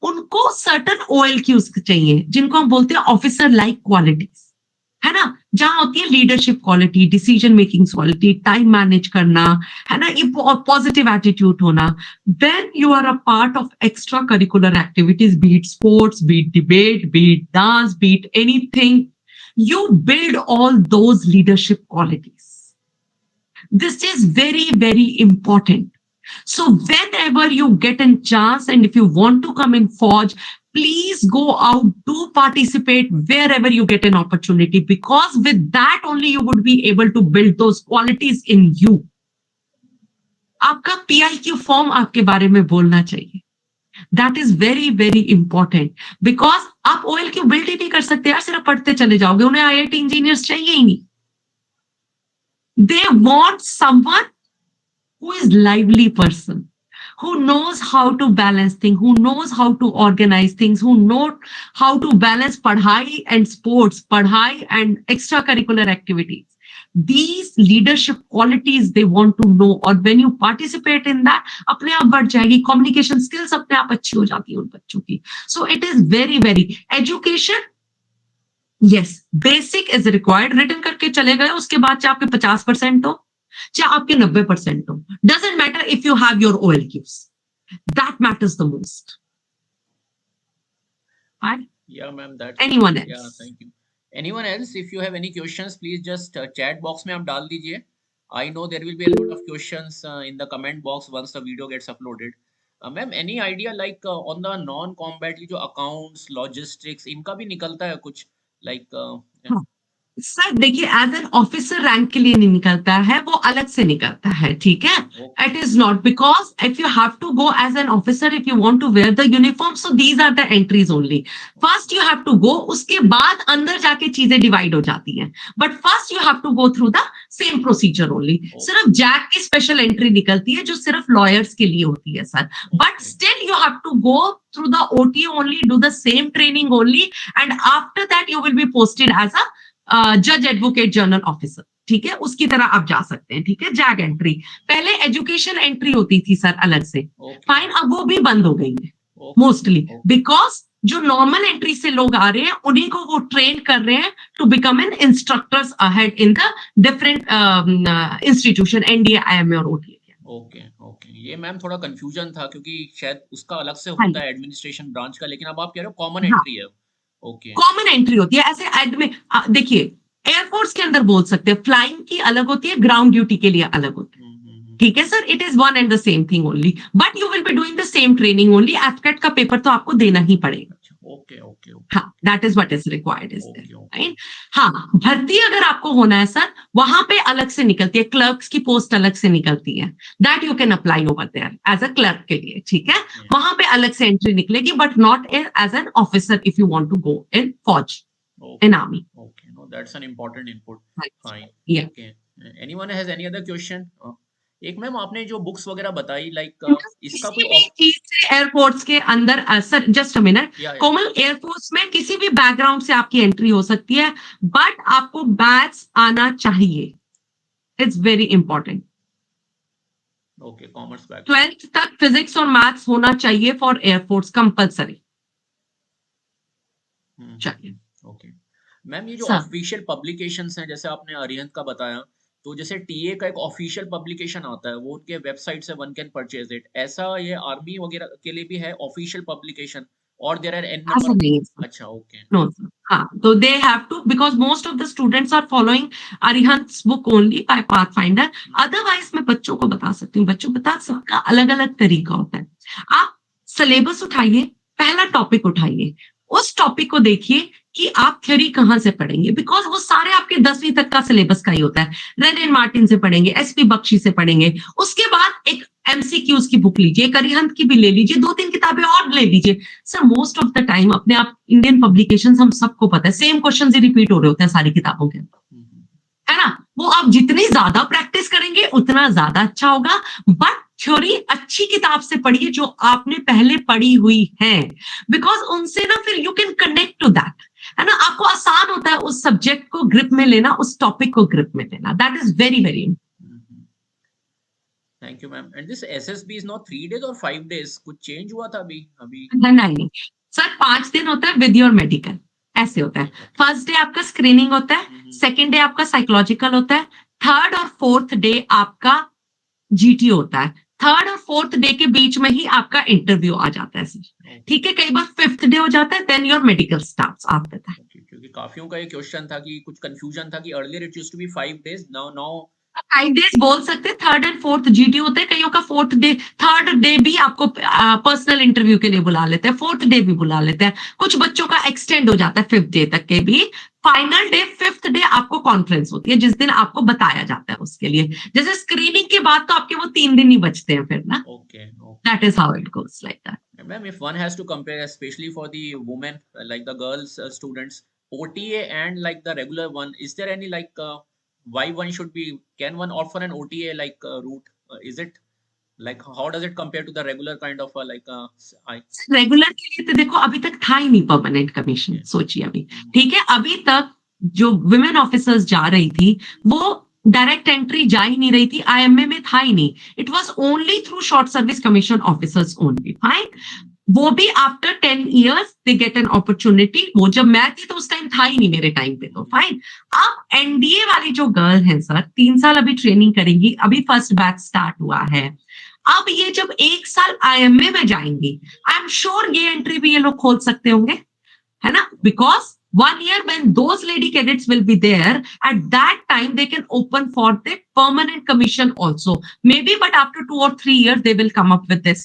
उनको सर्टन OLQs चाहिए जिनको हम बोलते हैं ऑफिसर लाइक क्वालिटीज, है ना, जहां होती है leadership quality, decision making quality, time manage करना, है ना, ये पॉजिटिव एटीट्यूड होना. Then you are a part of extra curricular activities, be it sports, be it debate, be it dance, be it anything, you build all those leadership qualities. This is very, very important. So whenever you get a chance and if you want to come in Forge, please go out to participate wherever you get an opportunity because with that only you would be able to build those qualities in you. आपका PIQ form आपके बारे में बोलना चाहिए. That is very, very important because आप OLQ build ही नहीं कर सकते यार, सिर्फ पढ़ते चले जाओगे, उन्हें IIT इंजीनियर्स चाहिए ही नहीं. They want someone who is lively person, who knows how to balance things, who knows how to organize things, who know how to balance padhai and sports, padhai and extracurricular activities. These leadership qualities they want to know, और when you participate in that, अपने आप बढ़ जाएगी, communication skills अपने आप अच्छी हो जाती है उन बच्चों की. So it is very, very education. Yes, basic is required. Written करके चले गए, उसके बाद चाहे आपके 50% हो, चाहे आपके 90% हो. Doesn't matter if you have your OLQs. That matters the most. Right? Yeah, ma'am, that's Anyone else? yeah, thank you. Anyone else, if you have any questions, please just chat box में आप डाल दीजिए. I know there will be a lot of questions in the comment box once the video gets uploaded. Ma'am, any idea like on the non-combat जो accounts, logistics, इनका भी निकलता है कुछ like yeah. हाँ. सर देखिए, एज एन ऑफिसर रैंक के लिए नहीं निकलता है, वो अलग से निकलता है, ठीक है. Okay. It is not because if you have to go as an officer, if you want to wear the uniform, so these are the entries only. First you have to go, उसके बाद अंदर जाके चीजें divide हो जाती हैं, but first you have to go through the same procedure only. सिर्फ JAG की स्पेशल एंट्री निकलती है जो सिर्फ लॉयर्स के लिए होती है sir, but still you have to go through the OT only, do the same training only, and after that you will be posted as a जज एडवोकेट जनरल ऑफिसर, ठीक है, उसकी तरह आप जा सकते हैं, ठीक है. जैग एंट्री पहले एजुकेशन एंट्री होती थी सर अलग से, फाइन, अब वो भी बंद हो गई है मोस्टली बिकॉज जो नॉर्मल एंट्री से लोग आ रहे हैं उन्हीं को वो ट्रेन कर रहे हैं to become an instructors ahead in the different institution, NDA, IMA और OTA. ओके ओके, ये मैम थोड़ा कंफ्यूजन था क्योंकि शायद उसका अलग से होता है एडमिनिस्ट्रेशन ब्रांच का, लेकिन अब आप कह रहे हो कॉमन एंट्री है. ओके, कॉमन एंट्री होती है ऐसे एडमिन. देखिए एयरफोर्स के अंदर बोल सकते हैं, फ्लाइंग की अलग होती है, ग्राउंड ड्यूटी के लिए अलग होती है, ठीक है sir. It is one and the same thing only, but you will be doing the same training only. AFCAT का पेपर तो आपको देना ही पड़ेगा. ओके ओके, हाँ, that is what is required is right. हाँ, भर्ती अगर आपको होना है सर, वहां पे अलग से निकलती है, क्लर्क्स की पोस्ट अलग से निकलती है, that you can apply over there as a clerk के लिए, ठीक है. वहां पे अलग से एंट्री निकलेगी, but not as an officer if you want to go in फौज, in army. Okay, no that's an important input. Fine, Yeah. Okay. Anyone has any other question? एक मैम आपने जो बुक्स वगैरह बताई लाइक इसका किसी कोई भी चीज से एयरपोर्ट्स के अंदर सर, जस्ट अ मिनट, या कोमल, एयरफोर्स में किसी भी बैकग्राउंड से आपकी एंट्री हो सकती है, बट आपको मैथ्स आना चाहिए. It's very important. Okay, commerce back 12th तक फिजिक्स और मैथ्स होना चाहिए फॉर एयरफोर्स, कंपल्सरी चाहिए. ओके मैम, ये जो सर. ऑफिशियल पब्लिकेशंस हैं जैसे आपने अरिहंत का बताया, तो जैसे टीए का एक ऑफिशियल पब्लिकेशन आता है, वो उनके वेबसाइट से वन कैन परचेज इट, ऐसा ये आर्मी वगैरह के लिए भी है ऑफिशियल पब्लिकेशन, और देयर आर एन ऐसा नंबर? नहीं है सर. अच्छा, okay No, sir. So they have to, because most of the students are following Arihant's book only by Pathfinder. Otherwise, मैं बच्चों को बता सकती हूँ, बच्चों बता, सबका अलग अलग तरीका होता है. आप सिलेबस उठाइए, पहला टॉपिक उठाइए, उस टॉपिक को देखिए कि आप थ्योरी कहाँ से पढ़ेंगे, बिकॉज वो सारे आपके 10वीं तक का सिलेबस का ही होता है. रेड एंड मार्टिन से पढ़ेंगे, SP बख्शी से पढ़ेंगे, उसके बाद एक MCQs की बुक लीजिए, करिहंत की भी ले लीजिए, 2-3 किताबें और ले लीजिए. Sir most of the time अपने आप इंडियन पब्लिकेशंस, हम सबको पता है सेम क्वेश्चंस ही रिपीट हो रहे होते हैं सारी किताबों के, है ना. वो आप जितनी ज्यादा प्रैक्टिस करेंगे उतना ज्यादा अच्छा होगा, बट थ्योरी अच्छी किताब से पढ़िए जो आपने पहले पढ़ी हुई है, बिकॉज उनसे ना फिर you can connect to that, है ना, आपको आसान होता है उस सब्जेक्ट को ग्रिप में लेना, उस टॉपिक को ग्रिप में लेना, that is very very. Thank you ma'am. And this SSB is not 3 days और 5 days, कुछ चेंज हुआ था अभी अभी? नहीं सर, 5 दिन होता है विद योर मेडिकल, ऐसे होता है। फर्स्ट डे आपका स्क्रीनिंग होता है, सेकेंड डे आपका साइकोलॉजिकल होता है, थर्ड और फोर्थ डे आपका जीटी होता है, थर्ड और फोर्थ डे के बीच में ही आपका इंटरव्यू आ जाता है सर, ठीक है। कई बार फिफ्थ डे हो जाता है, then your medical starts after that. क्योंकि काफियों का ये क्वेश्चन था कि कुछ कंफ्यूजन था कि earlier it used to be 5 days, now 5 days बोल सकते हैं, थर्ड एंड फोर्थ जीटी होते हैं, कईयों का फोर्थ डे, थर्ड डे भी आपको पर्सनल इंटरव्यू के लिए बुला लेते हैं, फोर्थ डे भी बुला लेते हैं, कुछ बच्चों का एक्सटेंड हो जाता है फिफ्थ डे तक के भी। फाइनल डे फिफ्थ डे आपको कॉन्फ्रेंस होती है, जिस दिन आपको बताया जाता है उसके लिए, जैसे स्क्रीनिंग के बाद तो आपके वो 3 दिन ही बचते हैं फिर ना। okay, that is how it goes like that. Ma'am, if one has to compare, especially for the women, like the girls students, OTA and like the regular one, is there any like why one should be? Can one offer an OTA like route? Is it like how does it compare to the regular kind of regular के लिए तो देखो अभी तक था ही नहीं permanent commission, सोचिए अभी, ठीक है, अभी तक जो विमेन ऑफिसर्स जा रही थी वो डायरेक्ट एंट्री जा ही नहीं रही थी, आईएमए में था ही नहीं, it was only through short service commission officers only, fine. वो भी after 10 years they get an opportunity, वो जब मैं थी तो उस टाइम था ही नहीं मेरे टाइम पे, तो फाइन। अब एनडीए वाली जो गर्ल है सर, 3 साल अभी ट्रेनिंग करेंगी, अभी फर्स्ट बैच स्टार्ट हुआ है, अब ये जब 1 साल आईएमए में जाएंगी, आई एम श्योर ये एंट्री भी ये लोग खोल सकते होंगे, है ना, because 1 year when those lady cadets will be there, at that time they can open for the permanent commission also maybe, but after 2 or 3 years they will come up with this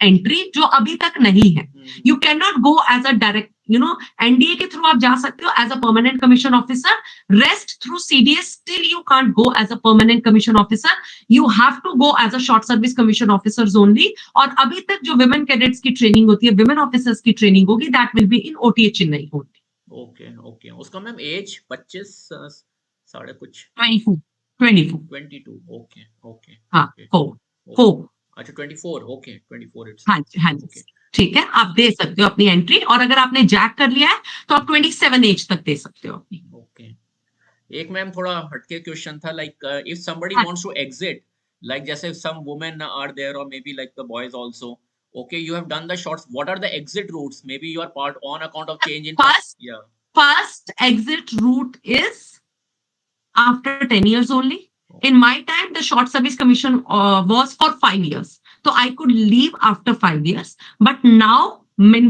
entry जो अभी तक नहीं है। You cannot go as a direct, NDA के through आप जा सकते हो as a permanent commission officer, rest through CDS, still you can't go as a permanent commission officer, you have to go as a short service commission officers only. और अभी तक जो women cadets की training होती है, women officers की training होगी, that will be in OTA Chennai only. Okay उसका मैम एज 25 साढ़े कुछ 22। ओके हाँ, फोर। अच्छा 24, ओके 24 इट्स हाँ जी, हाँ जी, ठीक है, आप दे सकते हो अपनी एंट्री, और अगर आपने जैक कर लिया है तो आप 27 एज तक दे सकते हो अपनी। ओके। एक मैम थोड़ा हटके क्वेश्चन था, like if somebody wants to exit, like जैसे some women are there or maybe like the boys also, okay, you have done the shots, what are the exit routes, maybe you are part on account of change in First exit route is after 10 years only. In my time, the short service commission was for 5 years. So I could leave after 5 years. But now,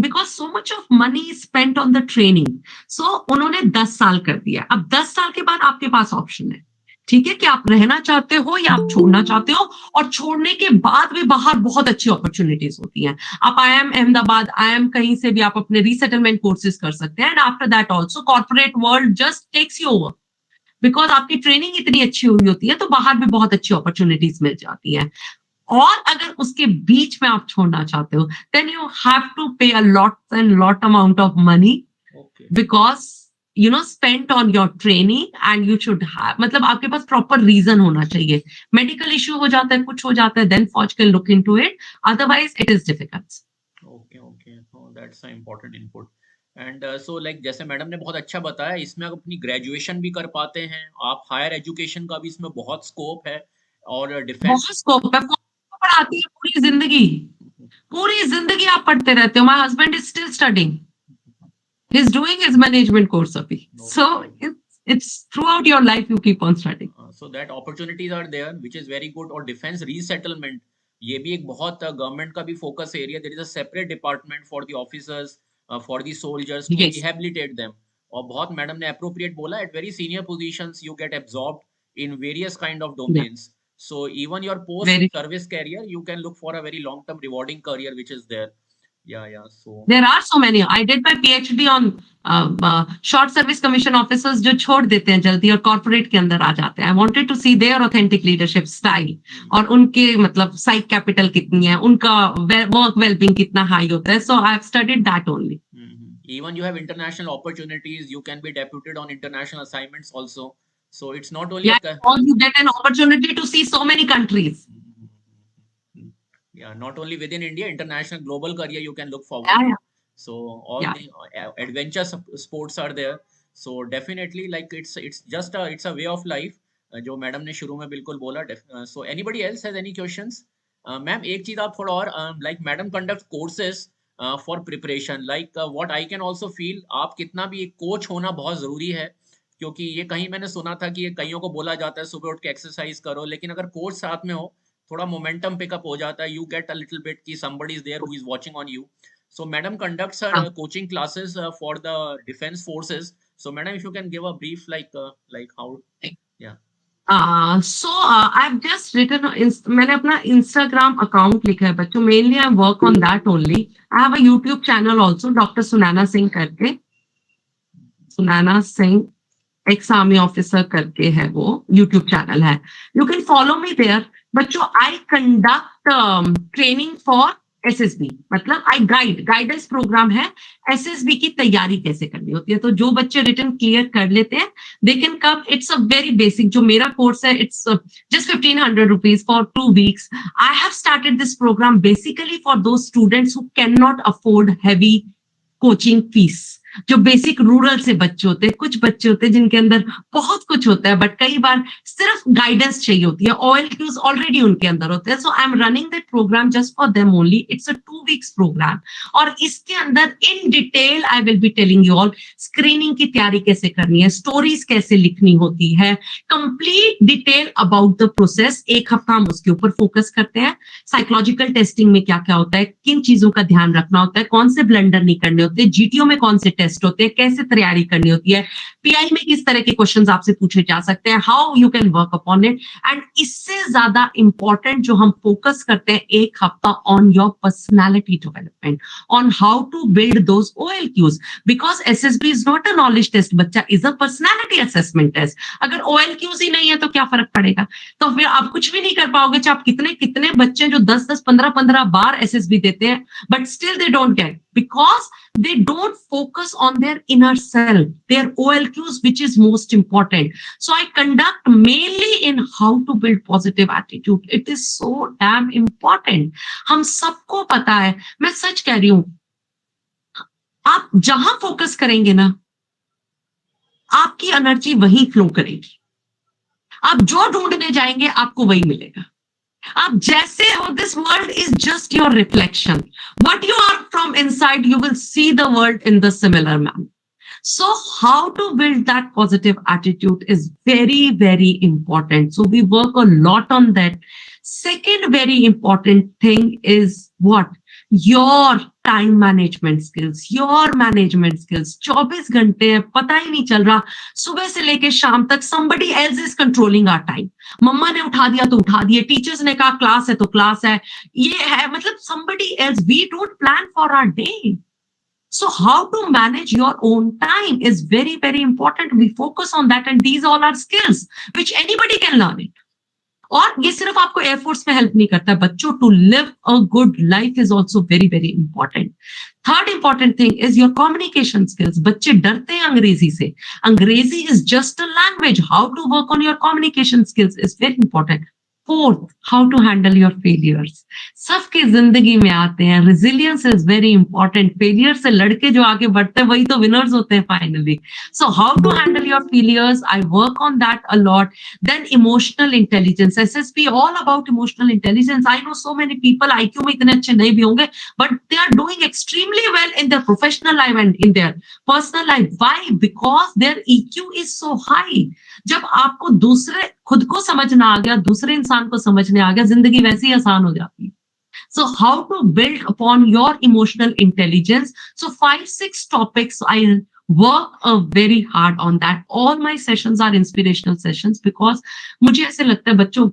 because so much of money is spent on the training, so उन्होंने 10 साल कर दिया। अब 10 साल के बाद आपके पास option है, ठीक है, कि आप रहना चाहते हो या आप छोड़ना चाहते हो, और छोड़ने के बाद भी बाहर बहुत अच्छी अपॉर्चुनिटीज होती हैं। आप IIM अहमदाबाद, IIM कहीं से भी आप अपने रीसेटलमेंट कोर्सेज कर सकते हैं, and after that also corporate world just takes you over, because आपकी ट्रेनिंग इतनी अच्छी हुई होती है, तो बाहर भी बहुत अच्छी अपॉर्चुनिटीज मिल जाती है। और अगर उसके बीच में आप छोड़ना चाहते हो, देन यू हैव टू पे a lot and lot amount of money, because spent on your training, and you should have, मतलब आपके पास प्रॉपर रीजन होना चाहिए। मेडिकल इश्यू हो जाता है, कुछ हो जाता है, देन फौज can look into it, otherwise it is difficult. Okay that's a important input. And so like जैसे मैडम ने बहुत अच्छा बताया, इसमें आप अपनी ग्रेजुएशन भी कर पाते हैं, आप हायर एजुकेशन का भी इसमें बहुत स्कोप है, और डिफेंस बहुत स्कोप है, पढ़ाती है पूरी जिंदगी आप पढ़ते रहते हो। My husband is still studying, he is doing his management course abhi, so it's throughout your life you keep on studying, so that opportunities are there, which is very good। और डिफेंस रीसेटलमेंट, ये भी एक बहुत government का भी focus area, there is a separate department for the officers, for the soldiers to rehabilitate them. और बहुत madam ने अप्रोप्रिएट बोला, at very senior positions you get absorbed in various kind of domains, so even your post service career you can look for a very long term rewarding career which is there। so there are so many, I did my PhD on short service commission officers जो छोड़ देते हैं जल्दी और corporate के अंदर आ जाते हैं। I wanted to see their authentic leadership style, और उनके मतलब साइक कैपिटल कितनी है, उनका वर्क वेलबींग कितना हाई होता है, so I have studied that only। Even you have international opportunities, you can be deputed on international assignments also, so it's not only you get an opportunity to see so many countries। Yeah, not only within India, international, global career you can look forward Yeah, to. yeah, So all yeah. the adventure sports are there. So definitely, like it's just a it's a way of life. जो madam ने शुरू में बिल्कुल बोला. So anybody else has any questions? Ma'am एक चीज आप थोड़ा और like madam conduct courses for preparation. Like what I can also feel, आप कितना भी एक कोच होना बहुत जरूरी है. क्योंकि ये कहीं मैंने सुना था कि ये कईयों को बोला जाता है सुबह उठ के एक्सरसाइज करो, लेकिन अगर कोच साथ में हो थोड़ा मोमेंटम पिकअप हो जाता है. You get a little bit कि somebody is there who is watching on you. So madam conducts her हाँ. coaching classes for the defense forces. So madam, if you can give a brief like how. Yeah. So I've just written, मैंने अपना Instagram account लिखा है बच्चों. Mainly I work on that only. I have a YouTube channel also, Dr. Sunana Singh करके. Sunaina Singh ex army officer करके है वो YouTube channel है. You can follow me there. बच्चों I conduct training for SSB, मतलब आई गाइडेंस प्रोग्राम है. SSB की तैयारी कैसे करनी होती है, तो जो बच्चे रिटन क्लियर कर लेते हैं they can come. It's a very basic, जो मेरा कोर्स है it's just 1500 rupees for 2 weeks. I have started this program basically for those students who can not afford heavy coaching fees. जो basic rural से बच्चे होते हैं, कुछ बच्चे होते हैं जिनके अंदर बहुत कुछ होता है बट कई बार सिर्फ गाइडेंस चाहिए होती है. OLQs ऑलरेडी उनके अंदर होते हैं. So I am running that program just for them only. It's a 2 weeks program और इसके अंदर in detail I will be telling you all screening की तैयारी कैसे करनी है, स्टोरीज कैसे लिखनी होती है, complete detail about the process. एक हफ्ता हम उसके ऊपर फोकस करते हैं. साइकोलॉजिकल टेस्टिंग में क्या क्या होता है, किन चीजों का ध्यान रखना होता है, कौन से ब्लंडर नहीं करने होते, जीटीओ में कौन से टेस्ट होते हैं, कैसे तैयारी करनी होती है, पीआई में किस तरह के क्वेश्चंस आपसे पूछे जा सकते हैं, how you can work upon it. And इससे ज्यादा इंपॉर्टेंट जो हम फोकस करते हैं एक हफ्ता on your personality development, on how to build those OLQs. Because SSB is not a knowledge test बच्चा, is a personality assessment test. अगर OLQs ही नहीं है तो क्या फर्क पड़ेगा. तो फिर आप कुछ भी नहीं कर पाओगे. चाहे आप कितने कितने बच्चे जो 10-10 15-15 बार एसएसबी देते हैं but still they don't get, because they don't focus on their inner self, their OLQs, which is most important. So I conduct mainly in how to build positive attitude. It is so damn important. हम सबको पता है, मैं सच कह रही हूं, आप जहां फोकस करेंगे ना आपकी एनर्जी वहीं फ्लो करेगी. आप जो ढूंढने जाएंगे आपको वही मिलेगा. आप जैसे हो, this world is just your reflection. What you are from inside, you will see the world in the similar manner. So how to build that positive attitude is very, very important. So we work a lot on that. Second very important thing is what? Your time management skills, your management skills. 24 घंटे है, पता ही नहीं चल रहा. सुबह से लेके शाम तक somebody else is controlling our time. मम्मा ने उठा दिया तो उठा दिए, टीचर्स ने कहा क्लास है तो क्लास है, ये है, मतलब somebody else. We don't plan for our day. So how to manage your own time is very, very important. We focus on that, and these all are skills which anybody can learn it. और ये सिर्फ आपको air force में help नहीं करता बच्चों. To live a good life is also very, very important. Third important thing is your communication skills. बच्चे डरते हैं अंग्रेजी से. अंग्रेजी is just a language. How to work on your communication skills is very important. Fourth, how to handle your failures. सबकी जिंदगी में आते हैं. Resilience is very important. Failure से लड़के जो आगे बढ़ते हैं वही तो विनर्स होते हैं finally. So how to handle your failures, I work on that a lot. Then emotional intelligence, SSP, all about emotional intelligence. I know so many people IQ में इतने अच्छे नहीं भी होंगे, but they are doing extremely well in their professional life and in their personal life. Why? Because their EQ is so high. जब आपको दूसरे खुद को समझना आ गया, दूसरे इंसान को समझने आ गया, जिंदगी वैसे ही आसान हो जाती है. So how to build upon your emotional intelligence. So 5-6 topics I work very hard on that. All my sessions are inspirational sessions because मुझे ऐसे लगता है बच्चों,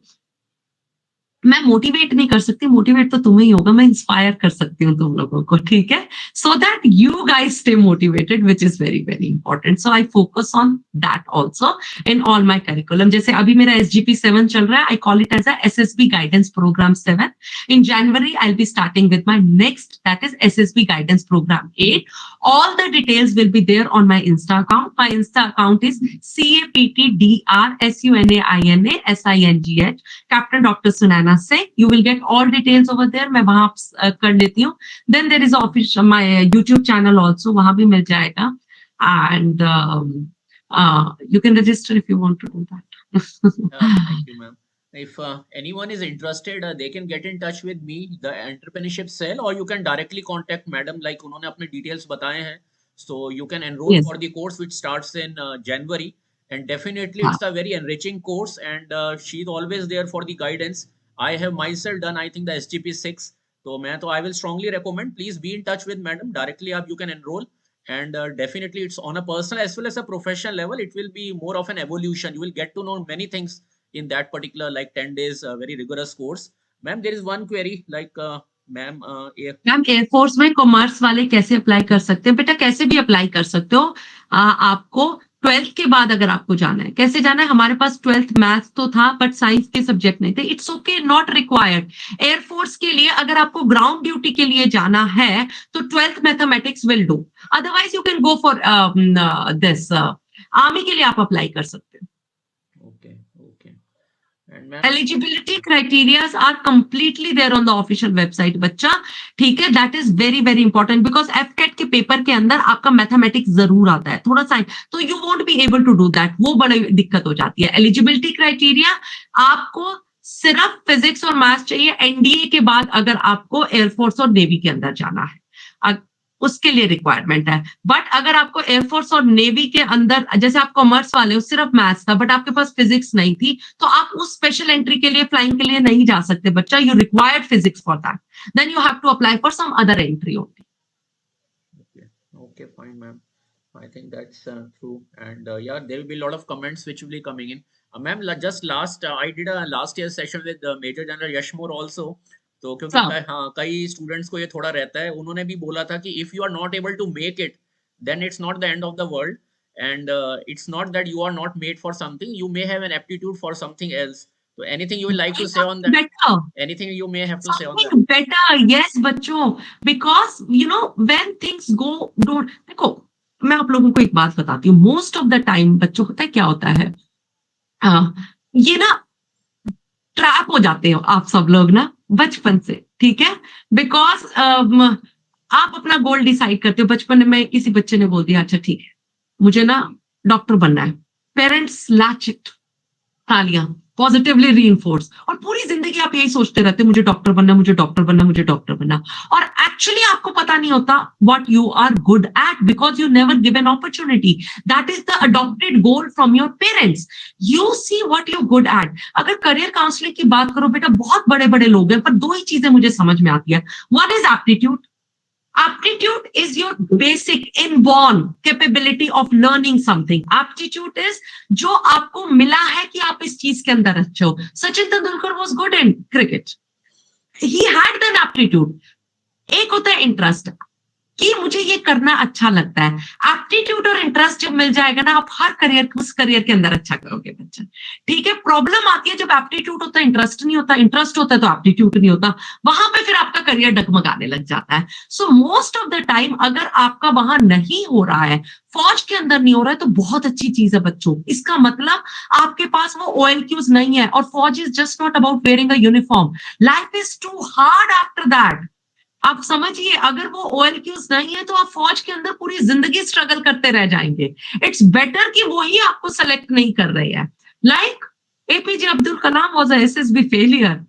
मैं मोटिवेट नहीं कर सकती, मोटिवेट तो तुम्हें ही होगा, मैं इंस्पायर कर सकती हूँ तुम लोगों को, ठीक है. So that you guys stay motivated, which is very, very important. So I focus on that also in all my curriculum. जैसे अभी मेरा SGP 7 चल रहा है, I call it as a SSB guidance programme 7. In January I be starting with my next, that is SSB guidance programme 8. All the details will be there on my Insta account. My Insta account is CAPTDRSUNAINASINGH, Captain Dr. Sunana जाना से, you will get all details over there. मैं वहाँ कर लेती हूँ. Then there is office my YouTube channel also, वहाँ भी मिल जाएगा. And you can register if you want to do that. Thank you, ma'am. If anyone is interested, they can get in touch with me, the entrepreneurship cell, or you can directly contact madam. Like उन्होंने अपने details बताए हैं, so you can enroll Yes. for the course which starts in January, and definitely हाँ. it's a very enriching course, and she's always there for the guidance. I have myself done, I think, the SGP 6, तो I will strongly recommend. Please be in touch with madam directly. You can enroll, and definitely it's on a personal as well as a professional level. It will be more of an evolution. You will get to know many things in that particular, like 10 days very rigorous course. Ma'am, there is one query, like ma'am, if ma'am air force में commerce वाले कैसे apply कर सकते हैं? बेटा कैसे भी apply कर सकते हो. आपको 12th के बाद अगर आपको जाना है, कैसे जाना है? हमारे पास 12th मैथ्स तो था बट साइंस के सब्जेक्ट नहीं थे. It's okay, not required. Air force के लिए अगर आपको ग्राउंड ड्यूटी के लिए जाना है तो 12th mathematics will do. Otherwise you can go for this army के लिए आप अप्लाई कर सकते हो. okay, okay. And ma'am, Eligibility criteria are completely there on the official website, बच्चा. ठीक है, that is very very important because FCAT के पेपर के अंदर आपका मैथमेटिक्स जरूर आता है, थोड़ा सा, तो you won't be able to do that. वो बड़ी दिक्कत हो जाती है. एलिजिबिलिटी क्राइटेरिया, आपको सिर्फ फिजिक्स और मैथ्स चाहिए एनडीए के बाद अगर आपको एयरफोर्स और नेवी के अंदर जाना है, उसके लिए रिक्वायरमेंट है. बट अगर आपको एयरफोर्स और नेवी के अंदर, जैसे आप कॉमर्स वाले हो, सिर्फ मैथ्स था बट आपके पास फिजिक्स नहीं थी, तो आप उस स्पेशल एंट्री के लिए, फ्लाइंग के लिए नहीं जा सकते बच्चा. You required physics for that, then you have to apply for some other entry only. okay, okay, fine, ma'am. I think that's true, and yeah, there will be a lot of comments which will be coming in. Ma'am, just last, I did a last year session with Major General Yashmore also. तो क्योंकि हाँ, कई students को ये थोड़ा रहता है, उन्होंने भी बोला था कि if you are not able to make it, then it's not the end of the world, and it's not that you are not made for something, you may have an aptitude for something else. तो anything you will like to say on that? Better. Anything you may have to say on that? Something better, yes बच्चों, because you know when things go don't. देखो मैं आप लोगों को एक बात बताती हूँ, मोस्ट ऑफ द टाइम बच्चों पता है क्या होता है, ये ना ट्रैप हो जाते हो आप सब लोग ना बचपन से, ठीक है? बिकॉज आप अपना गोल डिसाइड करते हो. बचपन में किसी बच्चे ने बोल दिया अच्छा ठीक है मुझे ना डॉक्टर बनना है, पेरेंट्स लैच इट, तालियां, पॉजिटिवली रीइंफोर्स, और पूरी जिंदगी आप यही सोचते रहते मुझे डॉक्टर बनना, मुझे डॉक्टर बनना, मुझे डॉक्टर बनना, और एक्चुअली आपको पता नहीं होता what you are good at because you never give an opportunity. That is the adopted goal from your parents. You see what you good at. अगर करियर काउंसलिंग की बात करो बेटा, बहुत बड़े बड़े लोग हैं, पर दो ही चीजें मुझे समझ में आती है. One is aptitude. Aptitude is your basic inborn capability of learning something. Aptitude is जो आपको मिला है कि आप इस चीज के अंदर अच्छे हो. Sachin Tendulkar was good in cricket. He had that aptitude. एक होता है इंटरेस्ट कि मुझे ये करना अच्छा लगता है. एप्टीट्यूड और इंटरेस्ट जब मिल जाएगा ना, आप हर करियर, उस करियर के अंदर अच्छा करोगे बच्चा. ठीक है? प्रॉब्लम आती है जब एप्टीट्यूड होता है, इंटरेस्ट नहीं होता, इंटरेस्ट होता है तो एप्टीट्यूड नहीं होता, वहां पे फिर आपका करियर डगमगाने लग जाता है. So most of the time अगर आपका वहां नहीं हो रहा है, फौज के अंदर नहीं हो रहा है, तो बहुत अच्छी चीज है बच्चों. इसका मतलब आपके पास वो OLQs नहीं है, और फौज is just not about wearing a uniform. Life is too hard after that. आप समझिए, अगर वो OLQs नहीं है तो आप फौज के अंदर पूरी जिंदगी स्ट्रगल करते रह जाएंगे. इट्स बेटर कि वो ही आपको सेलेक्ट नहीं कर रहे हैं. Like APJ Abdul Kalam was a SSB failure,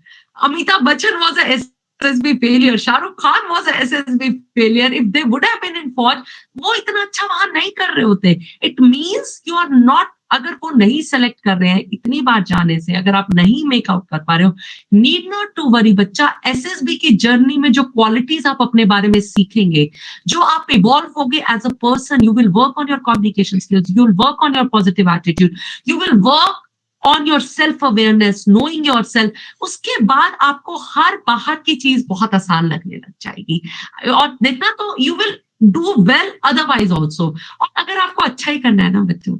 Amitabh Bachchan was a SSB failure, Shahrukh Khan was a SSB failure. If they would have been in फौज, वो इतना अच्छा वहां नहीं कर रहे होते. It means you are not, अगर वो नहीं सेलेक्ट कर रहे हैं इतनी बार जाने से, अगर आप नहीं मेक आउट कर पा रहे हो, नीड नॉट टू वरी बच्चा. SSB की जर्नी में जो क्वालिटीज आप अपने बारे में सीखेंगे, जो आप इवॉल्व होगे as a person, you will work on your communication skills, you will work on your positive attitude, you will work on your self awareness, knowing your self. उसके बाद आपको हर बाहर की चीज बहुत आसान लगने लग जाएगी, और देखना तो you will do well otherwise also. और अगर आपको अच्छा ही करना है ना बच्चों,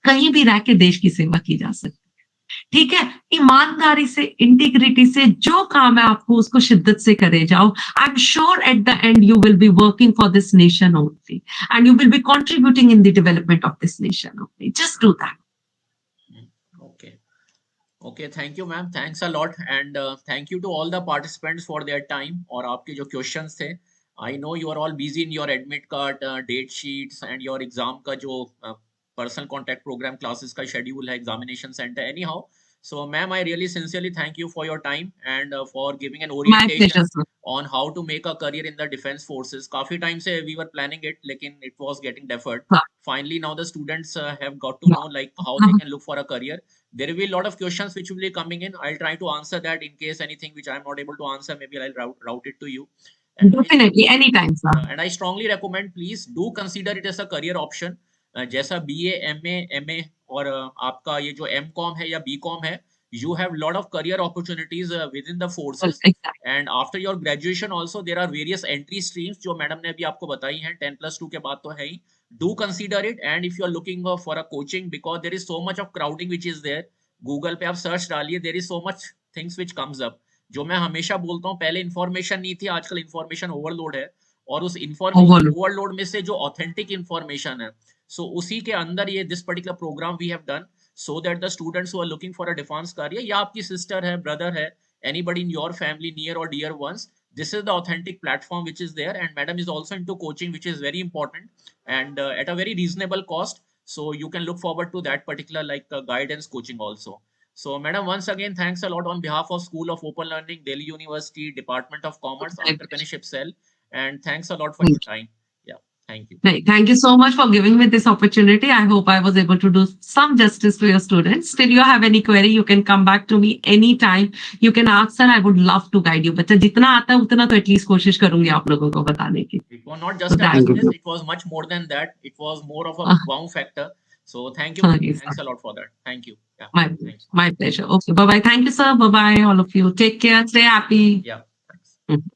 कहीं भी रह के देश की सेवा की जा सकती है. ठीक है? ईमानदारी से, इंटीग्रिटी से जो काम है आपको उसको शिद्दत से करे जाओ. I am sure at the end you will be working for this nation only, and you will B contributing in the development of this nation only. Just do that. Okay. Okay, thank you, ma'am. Thanks a lot, and thank you to all the participants for their time और आपके जो questions थे. I know you are all busy in your admit card, date sheets and your exam का जो personal contact program classes का schedule है, examination center. Anyhow, so ma'am, I really sincerely thank you for your time and for giving an My pleasure, orientation sir. on how to make a career in the defense forces. काफी time से we were planning it, लेकिन it was getting deferred. Sir. Finally, now the students have got to Yeah. know like how they can look for a career. There will be a lot of questions which will be coming in. I'll try to answer that. In case anything which I'm not able to answer, maybe I'll route it to you. And Definitely, anytime, sir. and I strongly recommend, please do consider it as a career option. जैसा BA, MA, MA और आपका ये जो MCOM है या BCOM है, you have lot of career opportunities within the forces. Exactly. And after your graduation also there are various entry streams जो madam ने अभी आपको बताई हैं. 10+2 के बाद तो है ही. Do consider it, and if you are looking for a coaching, because there is so much of crowding which is there. Google पे आप search डालिए, there is so much things which comes up. जो मैं हमेशा बोलता हूँ, पहले information नहीं थी, आजकल information overload है. और उस information Overload. overload में से जो authentic information है, so उसी के अंदर ये this particular program we have done, so that the students who are looking for a defense career, या आपकी sister है, brother है, anybody in your family, near or dear ones, this is the authentic platform which is there. And madam is also into coaching, which is very important, and at a very reasonable cost. So you can look forward to that particular like guidance coaching also. So madam, once again, thanks a lot on behalf of School of Open Learning, Delhi University, Department of Commerce, My pleasure. Entrepreneurship Cell, and thanks a lot for your time. Yeah, thank you. Right. Thank you so much for giving me this opportunity. I hope I was able to do some justice to your students. Still, you have any query, you can come back to me anytime. You can ask, sir. I would love to guide you. बच्चा जितना आता है उतना तो at least कोशिश करूंगी आप लोगों को बताने की. It was not just a Thank business, you. it was much more than that. It was more of a wow factor. So thank you, madam. Yes, Thanks sir. a lot for that. Thank you. Yeah, My thanks. my pleasure. Okay. Bye bye. Thank you, sir. Bye bye, all of you. Take care. Stay happy. Yeah, thanks. Mhm.